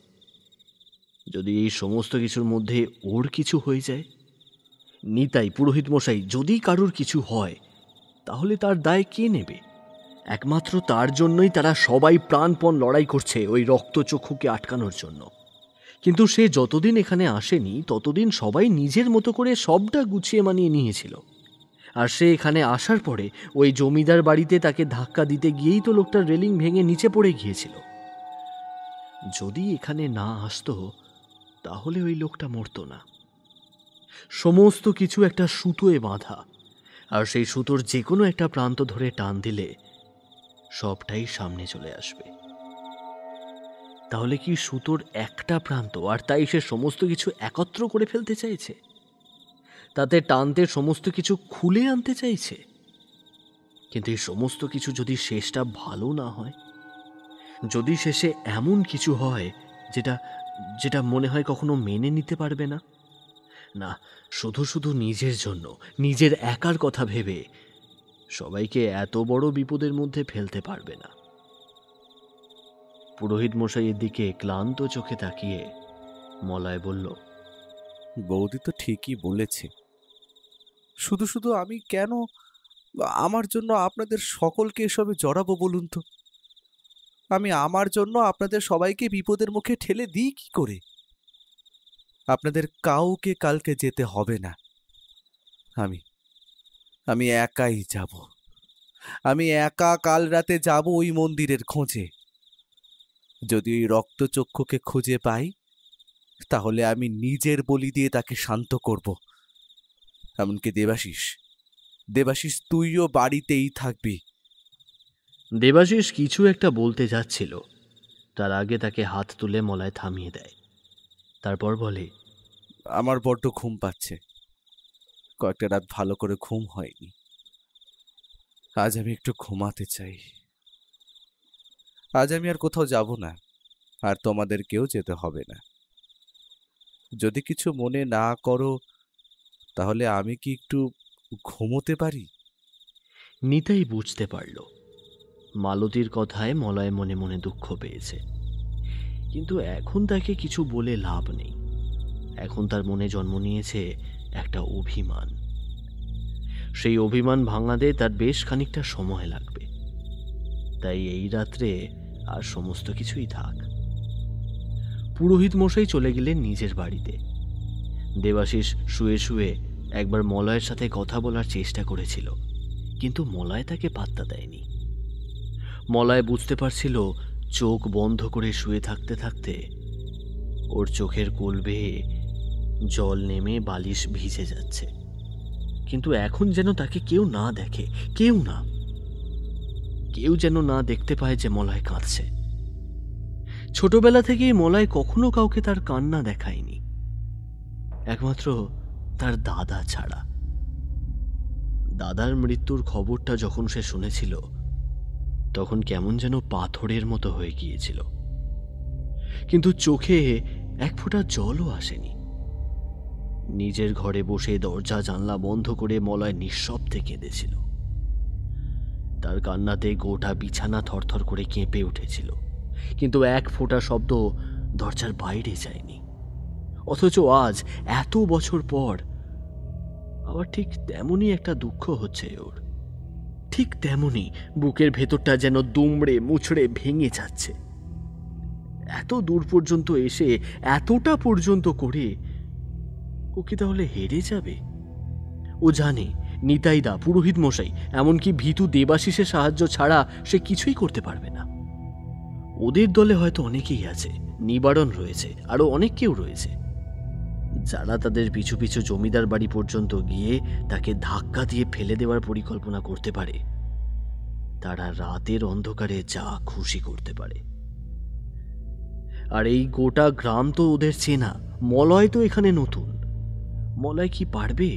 যদি এই সমস্ত কিছুর মধ্যে ওর কিছু হয়ে যায়, নিতাই, পুরোহিত মশাই, যদি কারুর কিছু হয় তাহলে তার দায় কে নেবে? একমাত্র তার জন্যই তারা সবাই প্রাণপণ লড়াই করছে ওই রক্তচক্ষুকে আটকানোর জন্য। কিন্তু সে যতদিন এখানে আসেনি ততদিন সবাই নিজের মতো করে সবটা গুছিয়ে মানিয়ে নিয়েছিল। আর সে এখানে আসার পরে ওই জমিদার বাড়িতে তাকে ধাক্কা দিতে গিয়েই তো লোকটার রেলিং ভেঙে নিচে পড়ে গিয়েছিল। যদি এখানে না আসতো তাহলে ওই লোকটা মরতো না। সমস্ত কিছু একটা সুতোয় বাঁধা, আর সেই সুতোর যে কোনো একটা প্রান্ত ধরে টান দিলে সবটাই সামনে চলে আসবে। তাহলে কি সুতোর একটা প্রান্ত, আর তাই সে সমস্ত কিছু একত্র করে ফেলতে চাইছে? তাতে টানতে সমস্ত কিছু খুলে আনতে চাইছে? কিন্তু এই সমস্ত কিছু যদি শেষটা ভালো না হয়, যদি শেষে এমন কিছু হয় যেটা যেটা মনে হয় কখনো মেনে নিতে পারবে না, না, শুধু শুধু নিজের জন্য, নিজের একার কথা ভেবে সবাইকে এত বড় বিপদের মধ্যে ফেলতে পারবে না। পুরোহিত মশাইয়ের দিকে ক্লান্ত চোখে তাকিয়ে মলয় বলল, বৌদি তো ঠিকই বলেছে। শুধু শুধু আমি কেন আমার জন্য আপনাদের সকলকে এসবে জড়াবো বলুন তো? আমি আমার জন্য আপনাদের সবাইকে বিপদের মুখে ঠেলে দিই কি করে? আপনাদের কাউকে কালকে যেতে হবে না। আমি আমি একাই যাব। আমি একা কাল রাতে যাব ওই মন্দিরের খোঁজে। যদি ওই রক্তচক্ষুকে খুঁজে পাই তাহলে আমি নিজের বলি দিয়ে তাকে শান্ত করব। এমনকি দেবাশিস, তুইও বাড়িতেই থাকবি। দেবাশিস কিছু একটা বলতে যাচ্ছিল, তার আগে তাকে হাত তুলে মলয় থামিয়ে দেয়। তারপর বলে, আমার বড্ড ঘুম পাচ্ছে। কয়েকটা রাত ভালো করে ঘুম হয়নি। আজ আমি একটু ঘুমাতে চাই। আজ আমি আর কোথাও যাব না, আর তোমাদেরকেও যেতে হবে না। যদি কিছু মনে না করো তাহলে আমি কি একটু ঘুমোতে পারি? নিতাই বুঝতে পারল মালতীর কথায় মলয় মনে মনে দুঃখ পেয়েছে, কিন্তু এখন তাকে কিছু বলে লাভ নেই। এখন তার মনে জন্ম নিয়েছে একটা অভিমান। সেই অভিমান ভাঙাতে তার বেশ খানিকটা সময় লাগবে। তাই এই রাত্রে আর সমস্ত কিছুই থাক। পুরোহিত মশাই চলে গেলেন নিজের বাড়িতে। দেবাশিস শুয়ে শুয়ে একবার মলয়ের সাথে কথা বলার চেষ্টা করেছিল, কিন্তু মলয় তাকে পাত্তা দেয়নি। মলয় বুঝতে পারছিল চোখ বন্ধ করে শুয়ে থাকতে থাকতে ওর চোখের কোল বেয়ে জল নেমে বালিশ ভিজে যাচ্ছে, কিন্তু এখন যেন তাকে কেউ না দেখে, কেউ যেন না দেখতে পায় যে মলয় কাঁদছে। ছোটবেলা থেকেই মলয় কখনো কাউকে তার কান্না দেখায়নি, একমাত্র তার দাদা ছাড়া। দাদার মৃত্যুর খবরটা যখন সে শুনেছিল তখন কেমন যেন পাথরের মতো হয়ে গিয়েছিল, কিন্তু চোখে এক ফোঁটা জলও আসেনি। নিজের ঘরে বসে দরজা জানলা বন্ধ করে মলয় নিঃশব্দে কেঁদেছিল। তার কান্নাতে গোটা বিছানা থরথর করে কেঁপে উঠেছিল, কিন্তু এক ফোঁটা শব্দ দরজার বাইরে যায়নি। অথচ আজ এত বছর পর আবার ঠিক তেমনই একটা দুঃখ হচ্ছে ওর। ঠিক তেমনই বুকের ভেতরটা যেন দুমড়ে মুচড়ে ভেঙে যাচ্ছে। এত দূর পর্যন্ত এসে এতটা পর্যন্ত করে ও কি তাহলে হেরে যাবে? ও জানে নিতাইদা, পুরোহিত মশাই, এমনকি ভীতু দেবাশিসের সাহায্য ছাড়া সে কিছুই করতে পারবে না। ওদের দলে হয়তো অনেকেই আছে, নিবারণ রয়েছে, আরো অনেক কেউ রয়েছে, যারা তাদের পিছু পিছু জমিদার বাড়ি পর্যন্ত গিয়ে তাকে ধাক্কা দিয়ে ফেলে দেওয়ার পরিকল্পনা করতে পারে। তারা রাতের অন্ধকারে যা খুশি করতে পারে। আর এই গোটা গ্রাম তো ওদের চেনা। মলয় তো এখানে নতুন। মলয় কি পারবে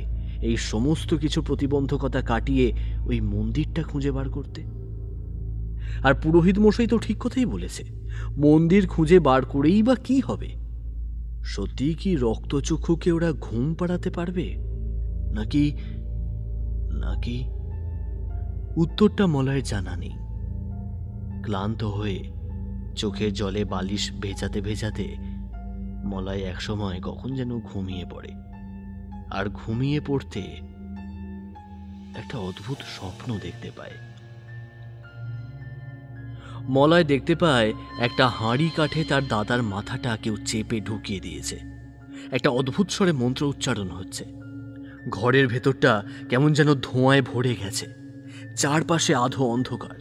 এই সমস্ত কিছু প্রতিবন্ধকতা কাটিয়ে ওই মন্দিরটা খুঁজে বার করতে? আর পুরোহিত মশাই তো ঠিক কথাই বলেছে, মন্দির খুঁজে বার করেই বা কি হবে? সত্যিই কি রক্তচক্ষুকে ওরা ঘুম পাড়াতে পারবে, নাকি নাকি উত্তরটা মলয়ের জানা নেই। ক্লান্ত হয়ে চোখের জলে বালিশ ভেজাতে ভেজাতে মলয় একসময় কখন যেন ঘুমিয়ে পড়ে। আর ঘুমিয়ে পড়তে একটা অদ্ভুত স্বপ্ন দেখতে পায়। মলয় দেখতে পায় একটা হাঁড়ি কাঠে তার দাদার মাথাটা কেউ চেপে ঢুকিয়ে দিয়েছে। একটা অদ্ভুত স্বরে মন্ত্র উচ্চারণ হচ্ছে। ঘরের ভেতরটা কেমন যেন ধোঁয়ায় ভরে গেছে। চারপাশে আধো অন্ধকার,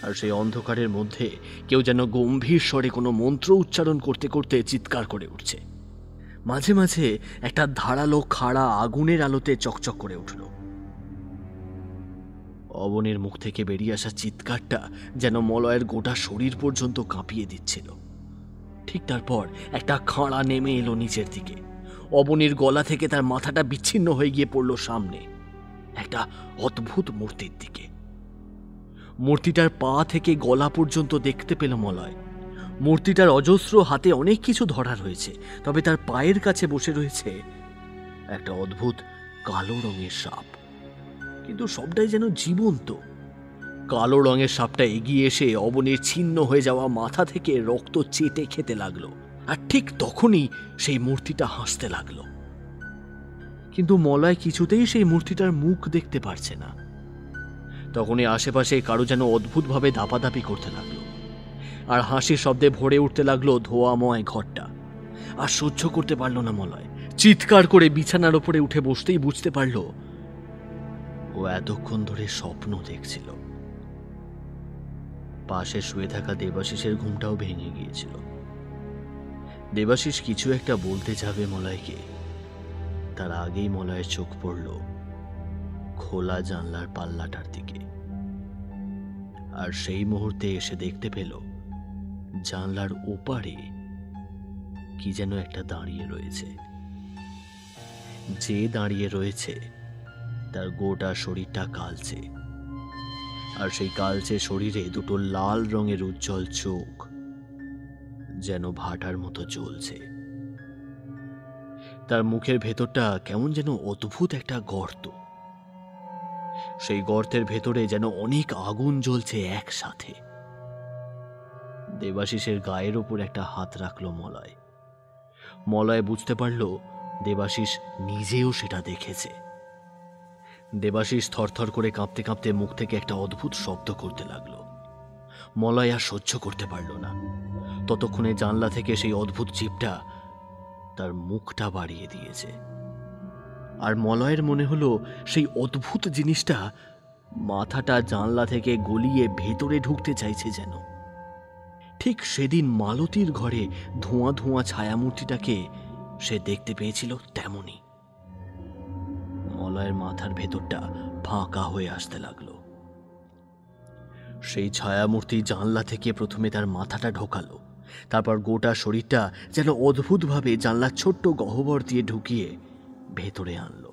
আর সেই অন্ধকারের মধ্যে কেউ যেন গম্ভীর স্বরে কোনো মন্ত্র উচ্চারণ করতে করতে চিৎকার করে উঠছে। মাঝে মাঝে একটা ধারালো খাড়া আগুনের আলোতে চকচক করে উঠল। অবনের মুখ থেকে বেরিয়ে আসা চিৎকারটা যেন মলয়ের গোটা শরীর পর্যন্ত কাঁপিয়ে দিচ্ছিল। ঠিক তারপর একটা খাঁড়া নেমে এলো নিচের দিকে। অবনীর গলা থেকে তার মাথাটা বিচ্ছিন্ন হয়ে গিয়ে পড়ল সামনে একটা অদ্ভুত মূর্তির দিকে। মূর্তিটার পা থেকে গলা পর্যন্ত দেখতে পেল মলয়। মূর্তিটার অজস্র হাতে অনেক কিছু ধরা রয়েছে, তবে তার পায়ের কাছে বসে রয়েছে একটা অদ্ভুত কালো রঙের সাপ। কিন্তু সবটাই যেন জীবন্ত। কালো রঙের সাপটা এগিয়ে এসে অবনীর ছিন্ন হয়ে যাওয়া মাথা থেকে রক্ত চেটে খেতে লাগলো। আর ঠিক তখনই সেই মূর্তিটা হাসতে লাগলো। কিন্তু মলয় কিছুতেই সেই মূর্তিটার মুখ দেখতে পারছে না। তখনই আশেপাশে কারো যেন অদ্ভুতভাবে দাপাদাপি করতে লাগলো, আর হাসির শব্দে ভরে উঠতে লাগলো ধোঁয়াময় ঘরটা। আর সহ্য করতে পারল না মলয়। চিৎকার করে বিছানার ওপরে উঠে বসতেই বুঝতে পারল ও এতক্ষণ ধরে স্বপ্ন দেখছিল। পাশে শুয়ে থাকা দেবাশিসের ঘুমটাও ভেঙে গিয়েছিল। দেবাশিস কিছু একটা বলতে যাবে মলয়কে, তার আগেই মলয়ের চোখ পড়ল খোলা জানলার পাল্লাটার দিকে। আর সেই মুহূর্তে এসে দেখতে পেল জানলার ওপারে কি যেন একটা দাঁড়িয়ে রয়েছে। যে দাঁড়িয়ে রয়েছে তার গোটা শরীরটা কালচে, আর সেই কালচে শরীরে দুটো লাল রঙের উজ্জ্বল চোখ যেন ভাটার মতো জ্বলছে। তার মুখের ভেতরটা কেমন যেন অদ্ভুত একটা গর্ত। সেই গর্তের ভেতরে যেন অনেক আগুন জ্বলছে একসাথে। দেবাশিসের গায়ের ওপর একটা হাত রাখলো মলয়। মলয় বুঝতে পারল দেবাশিস নিজেও সেটা দেখেছে। দেবাশিস থরথর করে কাঁপতে কাঁপতে মুখ থেকে একটা অদ্ভুত শব্দ করতে লাগলো। মলয় আর সহ্য করতে পারল না। ততক্ষণে জানলা থেকে সেই অদ্ভুত জীবটা তার মুখটা বাড়িয়ে দিয়েছে। আর মলয়ের মনে হলো সেই অদ্ভুত জিনিসটা মাথাটা জানলা থেকে গলিয়ে ভেতরে ঢুকতে চাইছে যেন। ঠিক সেদিন মালতীর ঘরে ধোঁয়া ধোঁয়া ছায়ামূর্তিটাকে সে দেখতে পেয়েছিল তেমনই। মলয়ের মাথার ভেতরটা ফাঁকা হয়ে আসতে লাগলো। সেই ছায়ামূর্তি জানলা থেকে প্রথমে তার মাথাটা ঢোকালো, তারপর গোটা শরীরটা যেন অদ্ভুতভাবে জানলার ছোট্ট গহ্বর দিয়ে ঢুকিয়ে ভেতরে আনলো।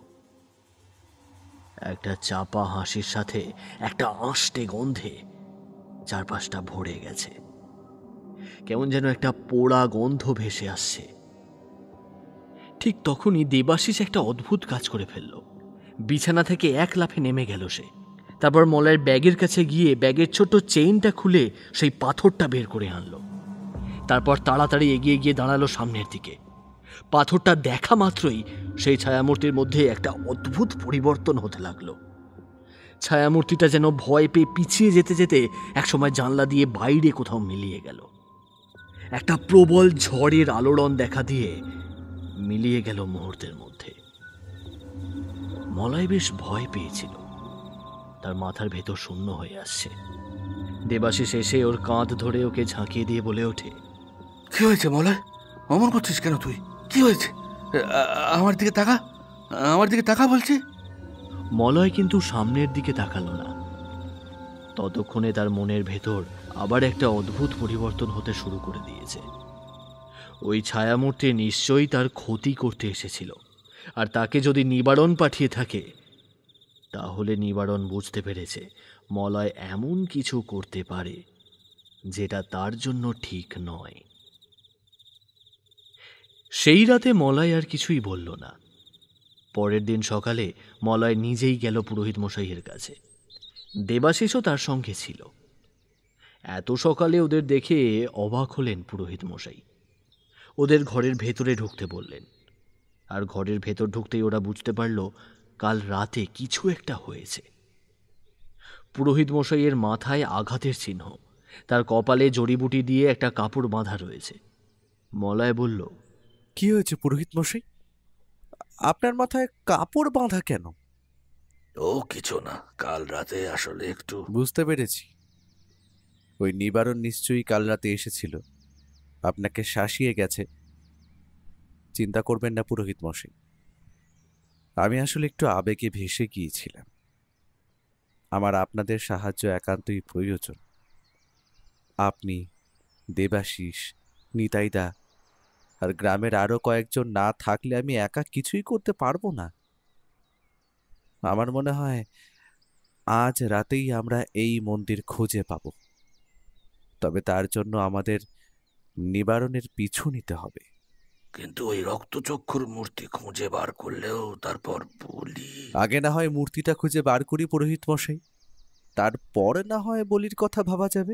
একটা চাপা হাসির সাথে একটা আঁশটে গন্ধে চারপাশটা ভরে গেছে। কেমন যেন একটা পোড়া গন্ধ ভেসে আসছে। ঠিক তখনই দেবাশিস একটা অদ্ভুত কাজ করে ফেলল। বিছানা থেকে এক লাফে নেমে গেল সে। তারপর মলয়ের ব্যাগের কাছে গিয়ে ব্যাগের ছোট্ট চেইনটা খুলে সেই পাথরটা বের করে আনলো। তারপর তাড়াতাড়ি এগিয়ে গিয়ে দাঁড়ালো সামনের দিকে। পাথরটা দেখা মাত্রই সেই ছায়ামূর্তির মধ্যে একটা অদ্ভুত পরিবর্তন হতে লাগলো। ছায়ামূর্তিটা যেন ভয় পেয়ে পিছিয়ে যেতে যেতে একসময় জানলা দিয়ে বাইরে কোথাও মিলিয়ে গেল। একটা প্রবল ঝড়ের আলোড়ন দেখা দিয়ে মিলিয়ে গেল মুহূর্তের মধ্যে। মলয় বেশ ভয় পেয়েছিল। তার মাথার ভেতর শূন্য হয়ে আসছে। দেবাশিস এসে ওর কাঁধ ধরে ওকে ঝাঁকিয়ে দিয়ে বলে ওঠে, কি হয়েছে মলয়? অমন করছিস কেন তুই? কি হয়েছে? আমার দিকে তাকা, আমার দিকে তাকা বলছি। মলয় কিন্তু সামনের দিকে তাকালো না। ততক্ষণে তার মনের ভেতর আবার একটা অদ্ভুত পরিবর্তন হতে শুরু করে দিয়েছে। ওই ছায়ামূর্তি নিশ্চয়ই তার ক্ষতি করতে এসেছিল, আর তাকে যদি নিবারণ পাঠিয়ে থাকে তাহলে নিবারণ বুঝতে পেরেছে মলয় এমন কিছু করতে পারে যেটা তার জন্য ঠিক নয়। সেই রাতে মলয় আর কিছুই বলল না। পরের দিন সকালে মলয় নিজেই গেল পুরোহিত মশাইয়ের কাছে। দেবাশিসও তার সঙ্গে ছিল। এত সকালে ওদের দেখে অবাক হলেন পুরোহিত মশাই। ওদের ঘরের ভেতরে ঢুকতে বললেন। আর ঘরের ভেতর ঢুকতেই ওরা বুঝতে পারল কাল রাতে কিছু একটা হয়েছে। পুরোহিত মশাইয়ের মাথায় আঘাতের চিহ্ন, তার কপালে জড়িবুটি দিয়ে একটা কাপড় বাঁধা রয়েছে। মলয় বলল, কি হয়েছে পুরোহিত মশাই? আপনার মাথায় কাপড় বাঁধা কেন? ও কিছু না, কাল রাতে আসলে একটু। বুঝতে পেরেছি, ওই নিবারণ নিশ্চয়ই কাল রাতে এসেছিল, আপনাকে শাসিয়ে গেছে। চিন্তা করবেন না পুরোহিত মশাই, আমি আসলে একটু আবেগে ভেসে গিয়েছিলাম। আমার আপনাদের সাহায্য একান্তই প্রয়োজন। আপনি, দেবাশিস, নিতাইদা আর গ্রামের আরো কয়েকজন না থাকলে আমি একা কিছুই করতে পারবো না। আমার মনে হয় আজ রাতেই আমরা এই মন্দির খুঁজে পাব। তবে তার জন্য আমাদের নিবারণের পিছু নিতে হবে। কিন্তু ওই রক্তচক্ষুর মূর্তি খুঁজে বার করলেও তারপর বলি। আগে না হয় মূর্তিটা খুঁজে বার করি পুরোহিত মশাই, তারপরে না হয় বলির কথা ভাবা যাবে।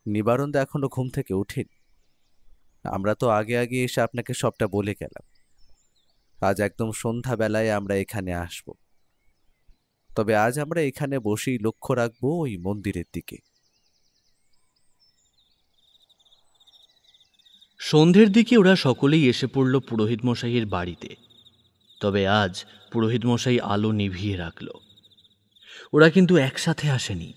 নিবারণ তো এখনো ঘুম থেকে উঠেনি। আমরা তো আগে আগে এসে আপনাকে সবটা বলে গেলাম। আজ একদম সন্ধ্যাবেলায় আমরা এখানে আসব। তবে আজ আমরা এখানে বসেই লক্ষ্য রাখবো ওই মন্দিরের দিকে। সন্ধ্যের দিকে ওরা সকলেই এসে পড়ল পুরোহিত মশাইয়ের বাড়িতে। তবে আজ পুরোহিত মশাই আলো নিভিয়ে রাখল। ওরা কিন্তু একসাথে আসেনি।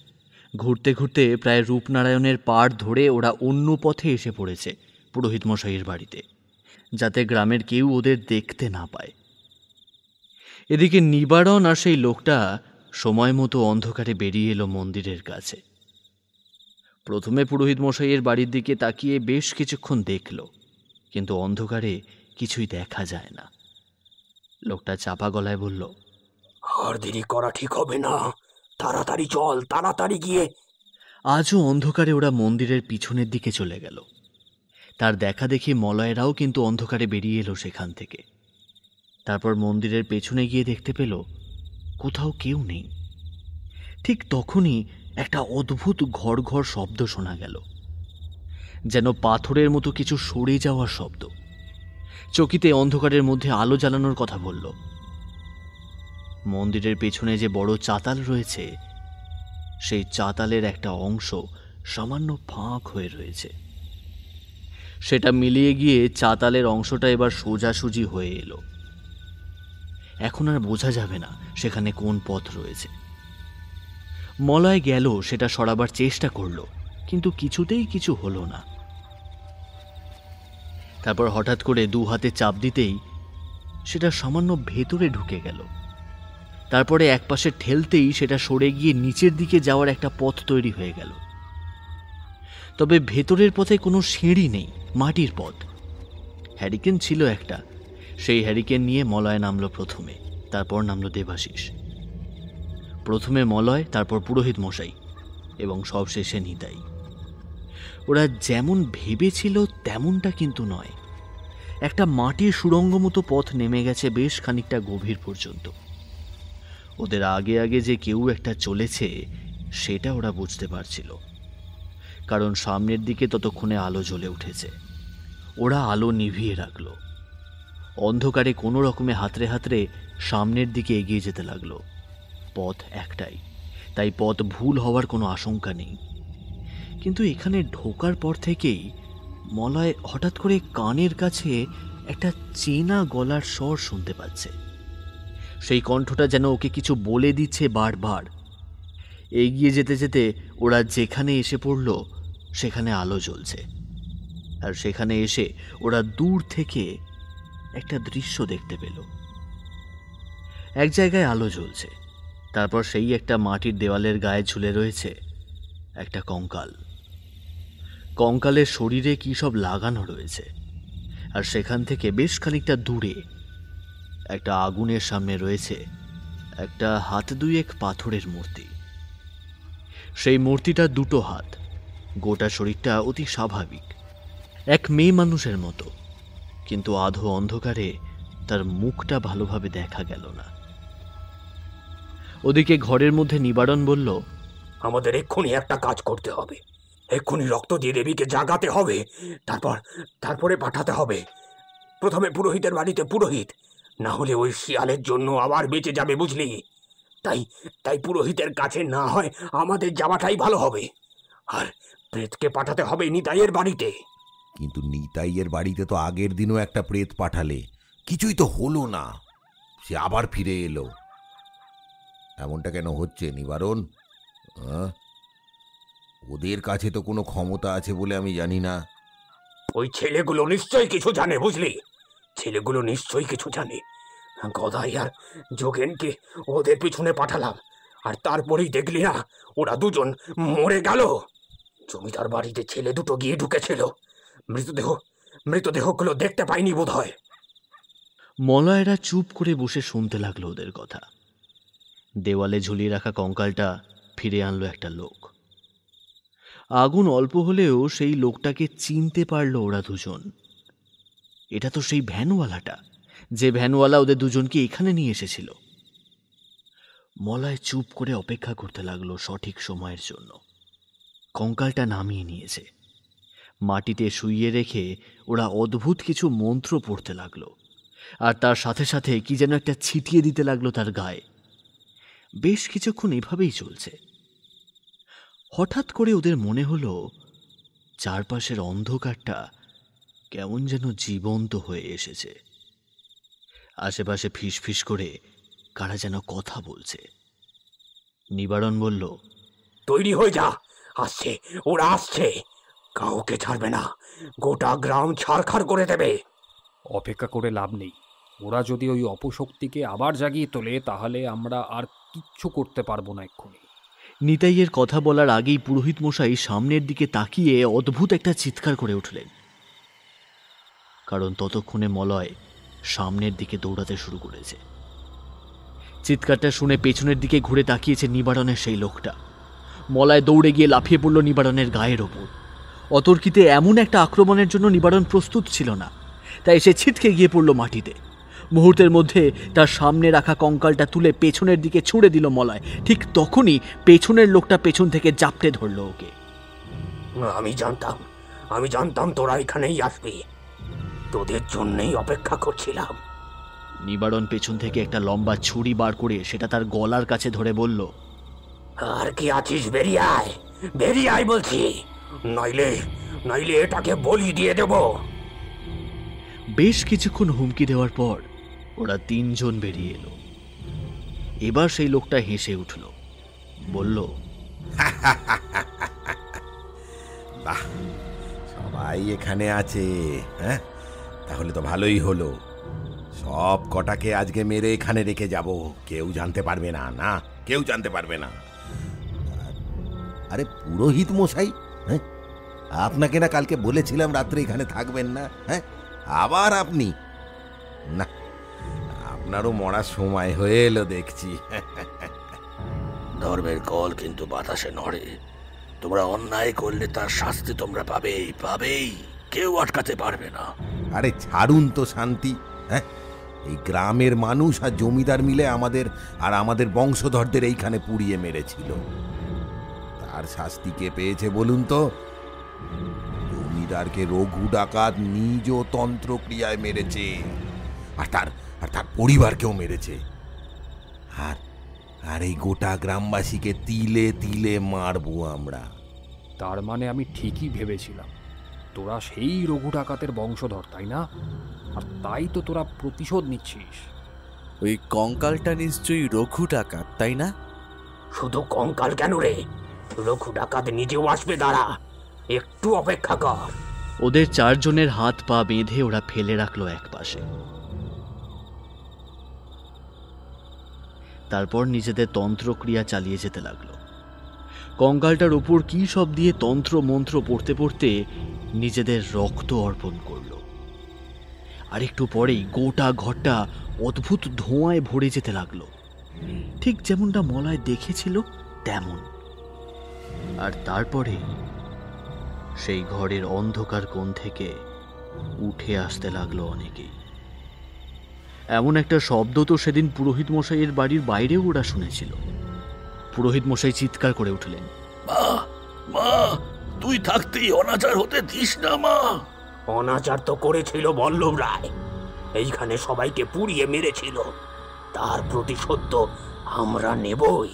ঘুরতে ঘুরতে প্রায় রূপনারায়ণের পাড় ধরে ওরা অন্য পথে এসে পড়েছে পুরোহিত মশাইয়ের বাড়িতে, যাতে গ্রামের কেউ ওদের দেখতে না পায়। এদিকে নিবারণ আর সেই লোকটা সময় মতো অন্ধকারে বেরিয়ে এলো মন্দিরের কাছে। প্রথমে পুরোহিত মশাইয়ের বাড়ির দিকে তাকিয়ে বেশ কিছুক্ষণ দেখল, কিন্তু অন্ধকারে কিছুই দেখা যায় না। লোকটা চাপা গলায় বলল, আর দেরি করা ঠিক হবে না, তাড়াতাড়ি চল, তাড়াতাড়ি গিয়ে। আজও অন্ধকারে ওরা মন্দিরের পিছনের দিকে চলে গেল। তার দেখা দেখি মলয়েরাও কিন্তু অন্ধকারে বেরিয়ে এলো সেখান থেকে। তারপর মন্দিরের পেছনে গিয়ে দেখতে পেল কোথাও কেউ নেই। ঠিক তখনই একটা অদ্ভুত ঘর ঘর শব্দ শোনা গেল, যেন পাথরের মতো কিছু সরে যাওয়ার শব্দ। চকিতে অন্ধকারের মধ্যে আলো জ্বালানোর কথা বলল। মন্দিরের পেছনে যে বড় চাতাল রয়েছে, সেই চাতালের একটা অংশ সামান্য ফাঁক হয়ে রয়েছে। সেটা মিলিয়ে গিয়ে চাতালের অংশটা এবার সোজাসুজি হয়ে এলো। এখন আর বোঝা যাবে না সেখানে কোন পথ রয়েছে। মলয় গেল, সেটা সরাবার চেষ্টা করলো, কিন্তু কিছুতেই কিছু হলো না। তারপর হঠাৎ করে দু হাতে চাপ দিতেই সেটা সামান্য ভেতরে ঢুকে গেল। তারপরে একপাশে ঠেলতেই সেটা সরে গিয়ে নিচের দিকে যাওয়ার একটা পথ তৈরি হয়ে গেল। তবে ভেতরের পথে কোনো সিঁড়ি নেই, মাটির পথ। হ্যারিকেন ছিল একটা, সেই হ্যারিকেন নিয়ে মলয় নামলো প্রথমে, তারপর নামলো দেবাশিস। প্রথমে মলয়, তারপর পুরোহিত মশাই এবং সবশেষে নিতাই। ওরা যেমন ভেবেছিল তেমনটা কিন্তু নয়। একটা মাটির সুড়ঙ্গ মতো পথ নেমে গেছে বেশ খানিকটা গভীর পর্যন্ত। ওদের আগে আগে যে কেউ একটা চলেছে সেটা ওরা বুঝতে পারছিল, কারণ সামনের দিকে ততক্ষণে আলো জ্বলে উঠেছে। ওরা আলো নিভিয়ে রাখল। অন্ধকারে কোনো রকমে হাতড়ে হাতড়ে সামনের দিকে এগিয়ে যেতে লাগলো। পথ একটাই, তাই পথ ভুল হওয়ার কোনো আশঙ্কা নেই। কিন্তু এখানে ঢোকার পর থেকেই মলয় হঠাৎ করে কানের কাছে একটা চেনা গলার স্বর শুনতে পাচ্ছে। সেই কণ্ঠটা যেন ওকে কিছু বলে দিচ্ছে বারবার। এগিয়ে যেতে যেতে ওরা যেখানে এসে পড়ল সেখানে আলো জ্বলছে, আর সেখানে এসে ওরা দূর থেকে একটা দৃশ্য দেখতে পেল। এক জায়গায় আলো জ্বলছে, তারপর সেই একটা মাটির দেওয়ালের গায়ে ঝুলে রয়েছে একটা কঙ্কাল। কঙ্কালের শরীরে কি সব লাগানো রয়েছে, আর সেখান থেকে বেশ খানিকটা দূরে একটা আগুনের সামনে রয়েছে একটা হাত দুয়েক পাথরের মূর্তি। সেই মূর্তিটা দুটো হাত, গোটা শরীরটা অতি স্বাভাবিক, এক মেয়ে মানুষের মতো, কিন্তু আধো অন্ধকারে তার মুখটা ভালোভাবে দেখা গেল না। ওদিকে ঘরের মধ্যে নিবারণ বলল, আমাদের এক্ষুনি একটা কাজ করতে হবে। এক্ষুনি রক্ত দিয়ে দেবীকে জাগাতে হবে, তারপরে পাঠাতে হবে। প্রথমে পুরোহিতের বাড়িতে পুরোহিত, না হলে ওই শিয়ালের জন্য আবার বেঁচে যাবে, বুঝলি? তাই পুরোহিতের কাছে না হয় আমাদের যাওয়াটাই ভালো হবে। আর প্রেতকে পাঠাতে হবে নিতাইয়ের বাড়িতে। কিন্তু নিতাইয়ের বাড়িতে তো আগের দিনও একটা প্রেত পাঠালে, কিছুই তো হলো না, সে আবার ফিরে এলো। এমনটা কেন হচ্ছে নিবারণ? ওদের কাছে তো কোনো ক্ষমতা আছে বলে আমি জানি না। ওই ছেলেগুলো নিশ্চয়ই কিছু জানে, বুঝলি? ছেলেগুলো নিশ্চয়ই কিছু জানে। গদাই আর যোগেনকে ওদের পিছনে পাঠালাম, আর তারপরেই দেখলি না ওরা দুজন মরে গেল। জমিদার বাড়িতে ছেলে দুটো গিয়ে ঢুকেছিল, মৃতদেহগুলো দেখতে পাইনি বোধ হয়। মলয়েরা চুপ করে বসে শুনতে লাগলো ওদের কথা। দেওয়ালে ঝুলিয়ে রাখা কঙ্কালটা ফিরে আনলো একটা লোক। আগুন অল্প হলেও সেই লোকটাকে চিনতে পারল ওরা দুজন। এটা তো সেই ভ্যানওয়ালাটা, যে ভ্যানওয়ালা ওদের দুজনকে এখানে নিয়ে এসেছিল। মলয় চুপ করে অপেক্ষা করতে লাগলো সঠিক সময়ের জন্য। কঙ্কালটা নামিয়ে নিয়েছে, মাটিতে শুইয়ে রেখে ওরা অদ্ভুত কিছু মন্ত্র পড়তে লাগলো, আর তার সাথে সাথে কি যেন একটা ছিটিয়ে দিতে লাগলো তার গায়ে। বেশ কিছুক্ষণ এভাবেই চলছে। হঠাৎ করে ওদের মনে হলো চারপাশের অন্ধকারটা কেমন যেন জীবন্ত হয়ে এসেছে। আশেপাশে ফিসফিস করে কারা যেন কথা বলছে। নিবারণ বলল, তৈরি হয়ে যা, আসছে, ওরা আসছে। কাউকে ছাড়বে না, গোটা গ্রাম ছারখার করে দেবে। অপেক্ষা করে লাভ নেই। ওরা যদি ওই অপশক্তিকে আবার জাগিয়ে তোলে তাহলে আমরা আর কিচ্ছু করতে পারবো না এক্ষুনি। নিতাইয়ের কথা বলার আগেই পুরোহিত মশাই সামনের দিকে তাকিয়ে অদ্ভুত একটা চিৎকার করে উঠলেন, কারণ ততক্ষণে মলয় সামনের দিকে দৌড়াতে শুরু করেছে। চিৎকারটা শুনে পেছনের দিকে ঘুরে তাকিয়েছে নিবারণের সেই লোকটা। মলয় দৌড়ে গিয়ে লাফিয়ে পড়ল নিবারণের গায়ের ওপর। অতর্কিতে এমন একটা আক্রমণের জন্য নিবারণ প্রস্তুত ছিল না, তাই সে ছিটকে গিয়ে পড়ল মাটিতে। মুহূর্তের মধ্যে তার সামনে রাখা কঙ্কালটা তুলে পেছনের দিকে ছুঁড়ে দিল মলয়। ঠিক তখনই পেছনের লোকটা পেছন থেকে জাপটে ধরল ওকে। আমি জানতাম তোরা এখানেই আসবি, তোদের জন্যই অপেক্ষা করছিলাম। নিবারণ পেছন থেকে একটা লম্বা ছুরি বার করে সেটা তার গলার কাছে ধরে বলল, আর কি আছিস, বেরিয়ে আয় বলছি, নইলে এটাকে বলি দিয়ে দেব। বেশ কিছুক্ষণ হুমকি দেওয়ার পর ওরা তিনজন বেরিয়ে এলো। এবার সেই লোকটা হেসে উঠল, বলল, বাহ, সবাই এখানে আছে। হ্যাঁ, তাহলে তো ভালোই হলো। সব কটাকে আজকে মেরে এখানে রেখে যাব, কেউ জানতে পারবে না। না, কেউ জানতে পারবে না। আরে পুরোহিত মশাই, হ্যাঁ, আপনাকে না কালকে বলেছিলাম রাত্রে এখানে থাকবেন না? হ্যাঁ, আবার আপনি? না, আপনারও মরার সময় হয়ে এলো দেখছি। ধর্মের কল কিন্তু বাতাসে নড়ে। তোমরা অন্যায় করলে তার শাস্তি তোমরা পাবেই, কেউ আটকাতে পারবে না। আরে ছাড়ুন তো শান্তি। হ্যাঁ, এই গ্রামের মানুষ আর জমিদার মিলে আমাদের বংশধরদের এইখানে পুড়িয়ে মেরেছিল। তার শাস্তি কে পেয়েছে বলুন তো? জমিদারকে রঘু ডাকাত নিজ তন্ত্রক্রিয়ায় মেরেছে, আর তার পরিবারকেও মেরেছে। আর এই গোটা গ্রামবাসীকে তিলে তিলে মারবো আমরা। তার মানে আমি ঠিকই ভেবেছিলাম তোরা সেই রঘু ডাকাতের বংশধর, তাই না? আর তাই তো তোরা প্রতিশোধ নিচ্ছিস। ওই কঙ্কালটা নিশ্চয়ই রঘু ডাকাত, তাই না? শুধু কঙ্কাল কেন রে, রঘু ডাকাত নিজেও আসবে, দাঁড়া, একটু অপেক্ষা কর। ওদের চারজনের হাত পা বেঁধে ওরা ফেলে রাখলো একপাশে। তারপর নিজেদের তন্ত্রক্রিয়া চালিয়ে যেতে লাগলো। কঙ্কালটার উপর কি সব দিয়ে তন্ত্র মন্ত্র পড়তে পড়তে নিজেদের রক্ত অর্পণ করলো। আর একটু পরেই গোটা ঘরটা অদ্ভুত ধোঁয়ায় ভরে যেতে লাগলো, ঠিক যেমনটা মলয় দেখেছিল তেমন। আর তারপরে সেই ঘরের অন্ধকার কোণ থেকে উঠে আসতে লাগলো অনেকেই। এমন একটা শব্দ তো সেদিন পুরোহিত মশাইয়ের বাড়ির বাইরেও ওরা শুনেছিল। পুরোহিত মশাই চিৎকার করে উঠলেন, মা, তুই থাকতেই অনাচার হতে দিস না মা। অনাচার তো করেছিল বল্লভ রায়, এইখানে সবাইকে পুড়িয়ে মেরেছিল, তার প্রতিশোধ তো আমরা নেবই।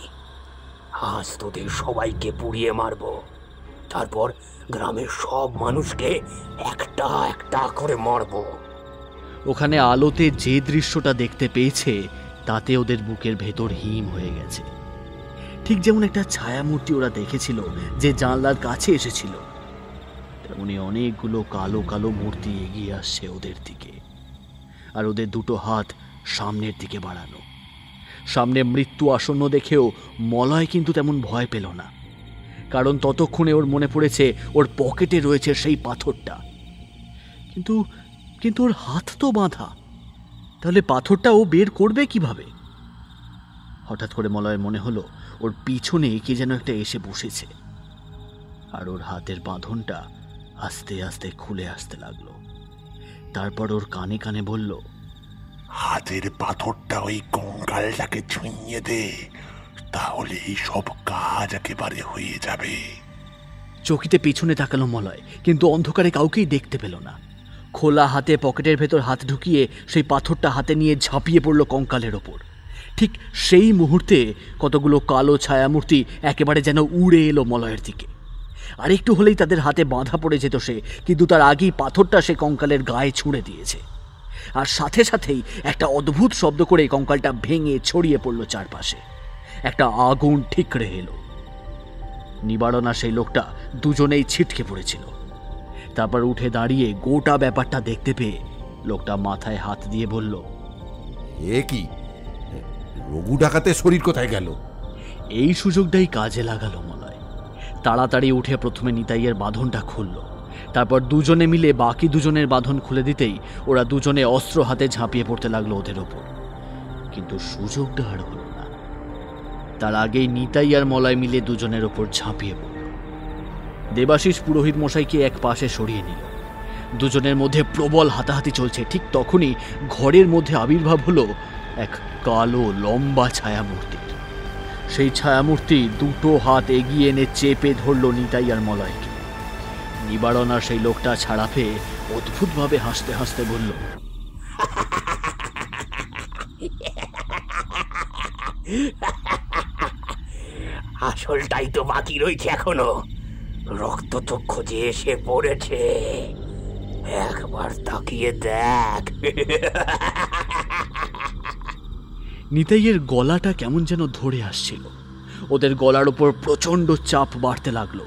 আজ তোদের সবাইকে পুড়িয়ে মারব, তারপর গ্রামের সব মানুষকে একটা একটা করে মারব। ওখানে আলোতে যে দৃশ্যটা দেখতে পেয়েছে তাতে ওদের বুকের ভেতর হিম হয়ে গেছে। ঠিক যেমন একটা ছায়ামূর্তি ওরা দেখেছিল যে জানলার কাছে এসেছিল, তেমনি অনেকগুলো কালো কালো মূর্তি এগিয়ে আসছে ওদের দিকে। আর ওদের দুটো হাত সামনের দিকে বাড়ানো। সামনে মৃত্যু আসন্ন দেখেও মলয় কিন্তু তেমন ভয় পেল না, কারণ ততক্ষণে ওর মনে পড়েছে ওর পকেটে রয়েছে সেই পাথরটা। কিন্তু ওর হাত তো বাঁধা, তাহলে পাথরটা ও বের করবে কিভাবে? হঠাৎ করে মলয়ের মনে হলো ওর পিছনে কে যেন একটা এসে বসেছে, আর ওর হাতের বাঁধনটা আস্তে আস্তে খুলে আসতে লাগলো। তারপর ওর কানে কানে বলল, হাতের পাথরটা ওই কঙ্কালটাকে ছুঁয়ে দে, তাহলে এই সব কাজ একেবারে হয়ে যাবে। চকিতে পিছনে তাকালো মলয়, কিন্তু অন্ধকারে কাউকেই দেখতে পেল না। খোলা হাতে পকেটের ভেতর হাত ঢুকিয়ে সেই পাথরটা হাতে নিয়ে ঝাঁপিয়ে পড়ল কঙ্কালের ওপর। ঠিক সেই মুহূর্তে কতগুলো কালো ছায়ামূর্তি একেবারে যেন উড়ে এলো মলয়ের দিকে। আর একটু হলেই তাদের হাতে বাঁধা পড়ে যেত সে, কিন্তু তার আগেই পাথরটা সে কঙ্কালের গায়ে ছুঁড়ে দিয়েছে। আর সাথে সাথেই একটা অদ্ভুত শব্দ করে কঙ্কালটা ভেঙে ছড়িয়ে পড়ল চারপাশে। একটা আগুন ঠিকরে এলো। নিবারণ আর সেই লোকটা দুজনেই ছিটকে পড়েছিল। তারপর উঠে দাঁড়িয়ে গোটা ব্যাপারটা দেখতে পেয়ে লোকটা মাথায় হাত দিয়ে বলল, এ কি, রঘু ডাকাতের শরীর কোথায় গেল? এই সুযোগটাই কাজে লাগালো মলয়। তাড়াতাড়ি উঠে প্রথমে নিতাইয়ের বাঁধনটা খুলল, তারপর দুজনে মিলে বাকি দুজনের বাঁধন খুলে দিতেই ওরা দুজনে অস্ত্র হাতে ঝাঁপিয়ে পড়তে লাগলো ওদের ওপর। কিন্তু সুযোগটা আর হলো না। তার আগেই নিতাই আর মলয় মিলে দুজনের ওপর ঝাঁপিয়ে পড়ল। দেবাশিস পুরোহিত মশাইকে এক পাশে সরিয়ে নিল। দুজনের মধ্যে প্রবল হাতাহাতি চলছে। ঠিক তখনই ঘরের মধ্যে আবির্ভাব হলো এক কালো লম্বা ছায়ামূর্তির। সেই ছায়ামূর্তি দুটো হাত এগিয়ে এনে চেপে ধরল নিতাই আর মলয়কে। নিবারণ আর সেই লোকটা ছাড়া পেয়ে অদ্ভুতভাবে হাসতে হাসতে বলল, আসলটাই তো বাকি রয়েছে এখনো। রক্তচক্ষু যে এসে পড়েছে, একবার তাকিয়ে দেখ। নিতাইয়ের গলাটা কেমন যেন ধরে আসছিল। ওদের গলার ওপর প্রচণ্ড চাপ বাড়তে লাগলো।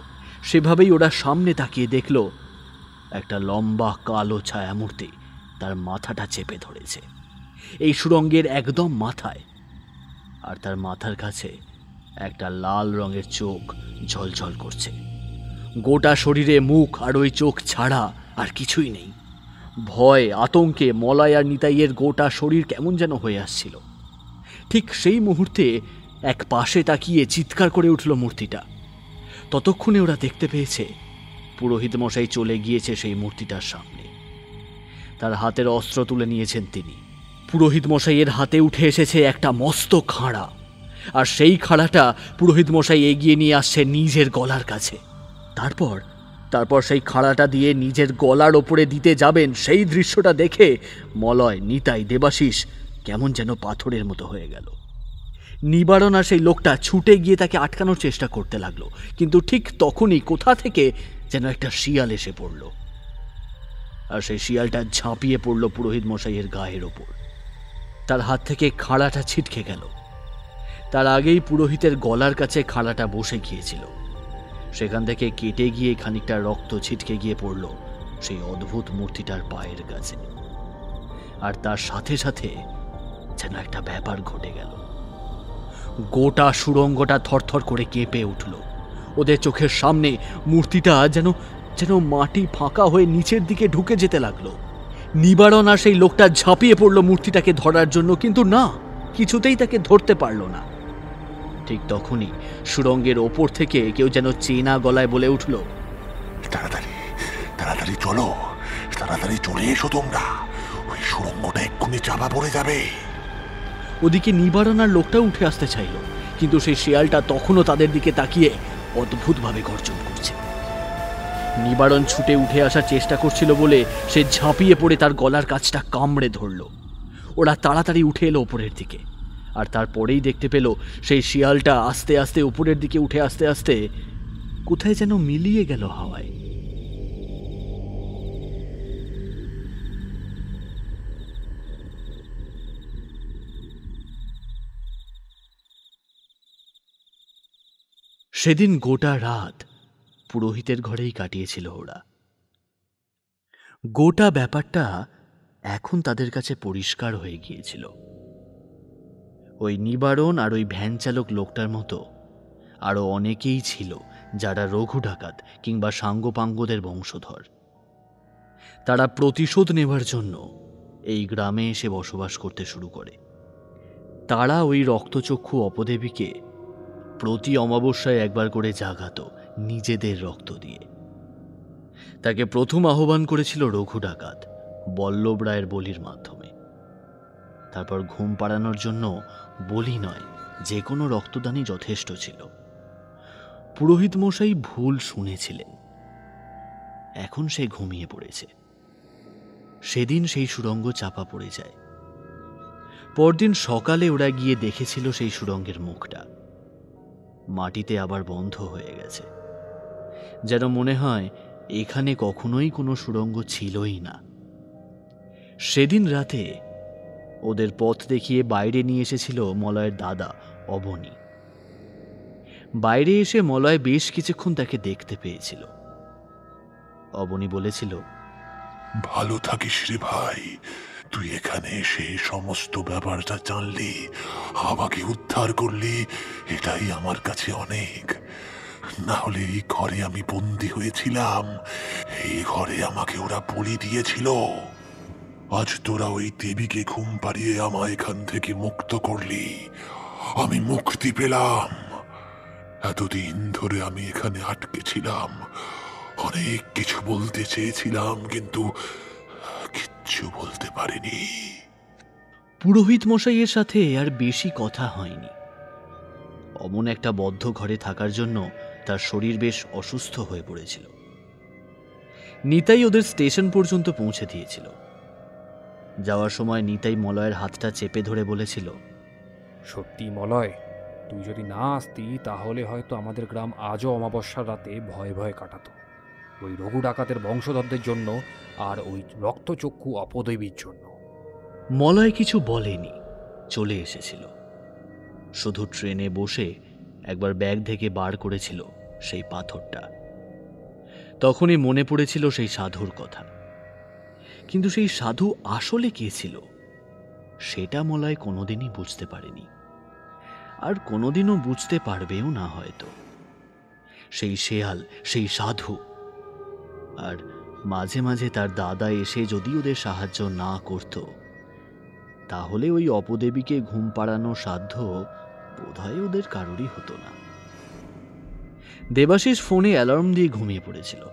সেভাবেই ওরা সামনে তাকিয়ে দেখল একটা লম্বা কালো ছায়ামূর্তি তার মাথাটা চেপে ধরেছে, এই সুড়ঙ্গের একদম মাথায়। আর তার মাথার কাছে একটা লাল রঙের চোখ ঝলঝল করছে। গোটা শরীরে মুখ আর ওই চোখ ছাড়া আর কিছুই নেই। ভয় আতঙ্কে মলয় আর নিতাইয়ের গোটা শরীর কেমন যেন হয়ে আসছিল। ঠিক সেই মুহূর্তে এক পাশে তাকিয়ে চিৎকার করে উঠল মূর্তিটা। ততক্ষণে ওরা দেখতে পেয়েছে পুরোহিত মশাই চলে গিয়েছে সেই মূর্তিটার সামনে। তার হাতের অস্ত্র তুলে নিয়েছেন তিনি। পুরোহিত মশাইয়ের হাতে উঠে এসেছে একটা মস্ত খাঁড়া, আর সেই খাঁড়াটা পুরোহিত মশাই এগিয়ে নিয়ে আসছে নিজের গলার কাছে। তারপর সেই খাঁড়াটা দিয়ে নিজের গলার ওপরে দিতে যাবেন, সেই দৃশ্যটা দেখে মলয়, নিতাই, দেবাশিস কেমন যেন পাথরের মতো হয়ে গেল। নিবারণ আর সেই লোকটা ছুটে গিয়ে তাকে আটকানোর চেষ্টা করতে লাগলো, কিন্তু ঠিক তখনই কোথা থেকে যেন একটা শিয়াল এসে পড়ল, আর সেই শিয়ালটা ঝাঁপিয়ে পড়ল পুরোহিত মশাইয়ের গায়ের ওপর। তার হাত থেকে খাঁড়াটা ছিটকে গেল। তার আগেই পুরোহিতের গলার কাছে খাঁড়াটা বসে গিয়েছিল। সেখান থেকে কেটে গিয়ে খানিকটা রক্ত ছিটকে গিয়ে পড়ল সেই অদ্ভুত মূর্তিটার পায়ের কাছে। আর তার সাথে সাথে যেন একটা ব্যাপার ঘটে গেল। গোটা সুড়ঙ্গটা থরথর করে কেঁপে উঠল। ওদের চোখের সামনে মূর্তিটা যেন মাটি ফাঁকা হয়ে নিচের দিকে ঢুকে যেতে লাগলো। নিবারণ আর সেই লোকটা ঝাঁপিয়ে পড়ল মূর্তিটাকে ধরার জন্য, কিন্তু না, কিছুতেই তাকে ধরতে পারল না। ঠিক তখনই সুড়ঙ্গের ওপর থেকে কেউ যেন চেনা গলায় বলে উঠল, তাড়াতাড়ি তাড়াতাড়ি চলো, তাড়াতাড়ি চলে এসো তোমরা, ওই সুড়ঙ্গটা এক্ষুনি চাপা পড়ে যাবে। ওদিকে নিবারণ আর লোকটা উঠে আসতে চাইল, কিন্তু সেই শিয়ালটা তখনও তাদের দিকে তাকিয়ে অদ্ভুতভাবে গর্জন করছে। নিবারণ ছুটে উঠে আসার চেষ্টা করছিল বলে সে ঝাঁপিয়ে পড়ে তার গলার কাছটা কামড়ে ধরল। ওরা তাড়াতাড়ি উঠে এলো ওপরের দিকে, আর তারপরেই দেখতে পেল সেই শিয়ালটা আস্তে আস্তে উপরের দিকে উঠে আস্তে আস্তে কোথায় যেন মিলিয়ে গেল হাওয়ায়। সেদিন গোটা রাত পুরোহিতের ঘরেই কাটিয়েছিল ওরা। গোটা ব্যাপারটা এখন তাদের কাছে পরিষ্কার হয়ে গিয়েছিল। ওই নিবারণ আর ওই ভ্যান চালক লোকটার মতো আরো অনেকেই ছিল যারা রঘু ডাকাত কিংবা সাঙ্গপাঙ্গদের বংশধর। তারা প্রতিশোধ নেবার জন্য এই গ্রামে এসে বসবাস করতে শুরু করে। তারা ওই রক্তচক্ষু অপদেবীকে প্রতি অমাবস্যায় একবার করে জাগাতো নিজেদের রক্ত দিয়ে। তাকে প্রথম আহ্বান করেছিল রঘু ডাকাত বল্লভ রায়ের বলির মাধ্যমে। তারপর ঘুম পাড়ানোর জন্য বলি নয়, যে কোনো রক্তদানই যথেষ্ট ছিল। পুরোহিত মশাই ভুল শুনেছিলেন। এখন সে ঘুমিয়ে পড়েছে। সেদিন সেই সুড়ঙ্গ চাপা পড়ে যায়। পরদিন সকালে ওরা গিয়ে দেখেছিল সেই সুড়ঙ্গের মুখটা মাটিতে আবার বন্ধ হয়ে গেছে, যেন মনে হয় এখানে কখনোই কোনো সুড়ঙ্গ ছিলই না। সেদিন রাতে ওদের পথ দেখিয়ে বাইরে নিয়ে এসেছিল মলয়ের দাদা অবনী। বাইরে এসে মলয় বেশ কিছুক্ষণ তাকে দেখতে পেয়েছিল। অবনী বলেছিল, ভালো থাকিস রে ভাই, তুই এখানে এসে সমস্ত ব্যাপারটা জানলি, আমাকে উদ্ধার করলি, এটাই আমার কাছে অনেক। না হলে এই ঘরে আমি বন্দী হয়েছিলাম, এই ঘরে আমাকে ওরা বলি দিয়েছিল। আজ তোরা ওই দেবীকে ঘুম পাড়িয়ে আমায় এখান থেকে মুক্ত করলি, আমি মুক্তি পেলাম। এতদিন ধরে আমি এখানে আটকে ছিলাম, অনেক কিছু বলতে চেয়েছিলাম, কিন্তু কিচ্ছু বলতে পারিনি। পুরোহিত মশাইয়ের সাথে আর বেশি কথা হয়নি। অমন একটা বদ্ধ ঘরে থাকার জন্য তার শরীর বেশ অসুস্থ হয়ে পড়েছিল। নিতাই ওদের স্টেশন পর্যন্ত পৌঁছে দিয়েছিল। যাওয়ার সময় নিতাই মলয়ের হাতটা চেপে ধরে বলেছিল, সত্যি মলয়, তুই যদি না আসতি তাহলে হয়তো আমাদের গ্রাম আজও অমাবস্যার রাতে ভয়ে ভয়ে কাটাতো, ওই রঘু ডাকাতের বংশধরদের জন্য আর ওই রক্তচক্ষু অপদেবীর জন্য। মলয় কিছু বলেনি, চলে এসেছিল। শুধু ট্রেনে বসে একবার ব্যাগ থেকে বার করেছিল সেই পাথরটা। তখনই মনে পড়েছিল সেই সাধুর কথা। কিন্তু সেই সাধু আসলে কে ছিল সেটা মলয় কোনোদিনই বুঝতে পারেনি, আর কোনোদিনও বুঝতে পারবেও না হয়তো। সেই শেয়াল, সেই সাধু, আর মাঝে মাঝে তার দাদা এসে যদি ওদের সাহায্য না করত, তাহলে ওই অপদেবীকে ঘুম পাড়ানো সাধ্য বোধহয় ওদের কারোরই হতো না। দেবাশিস ফোনে অ্যালার্ম দিয়ে ঘুমিয়ে পড়েছিল।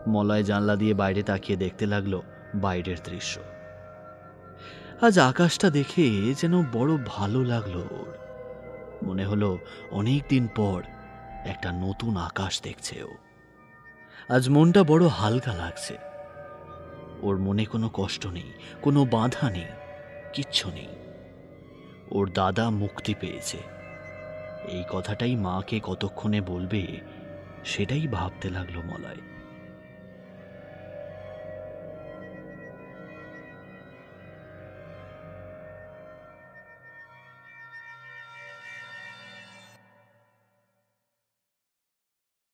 মলয় জানলা দিয়ে বাইরে তাকিয়ে দেখতে লাগলো বাইরের দৃশ্য। আজ আকাশটা দেখে যেন বড় ভালো লাগলো ওর। মনে হলো অনেক দিন পর একটা নতুন আকাশ দেখছে ও। আজ মনটা বড় হালকা লাগছে। ওর মনে কোনো কষ্ট নেই, কোনো বাধা নেই, কিচ্ছু নেই। ওর দাদা মুক্তি পেয়েছে। এই কথাটাই মাকে কতক্ষণে বলবে সেটাই ভাবতে লাগলো মলয়।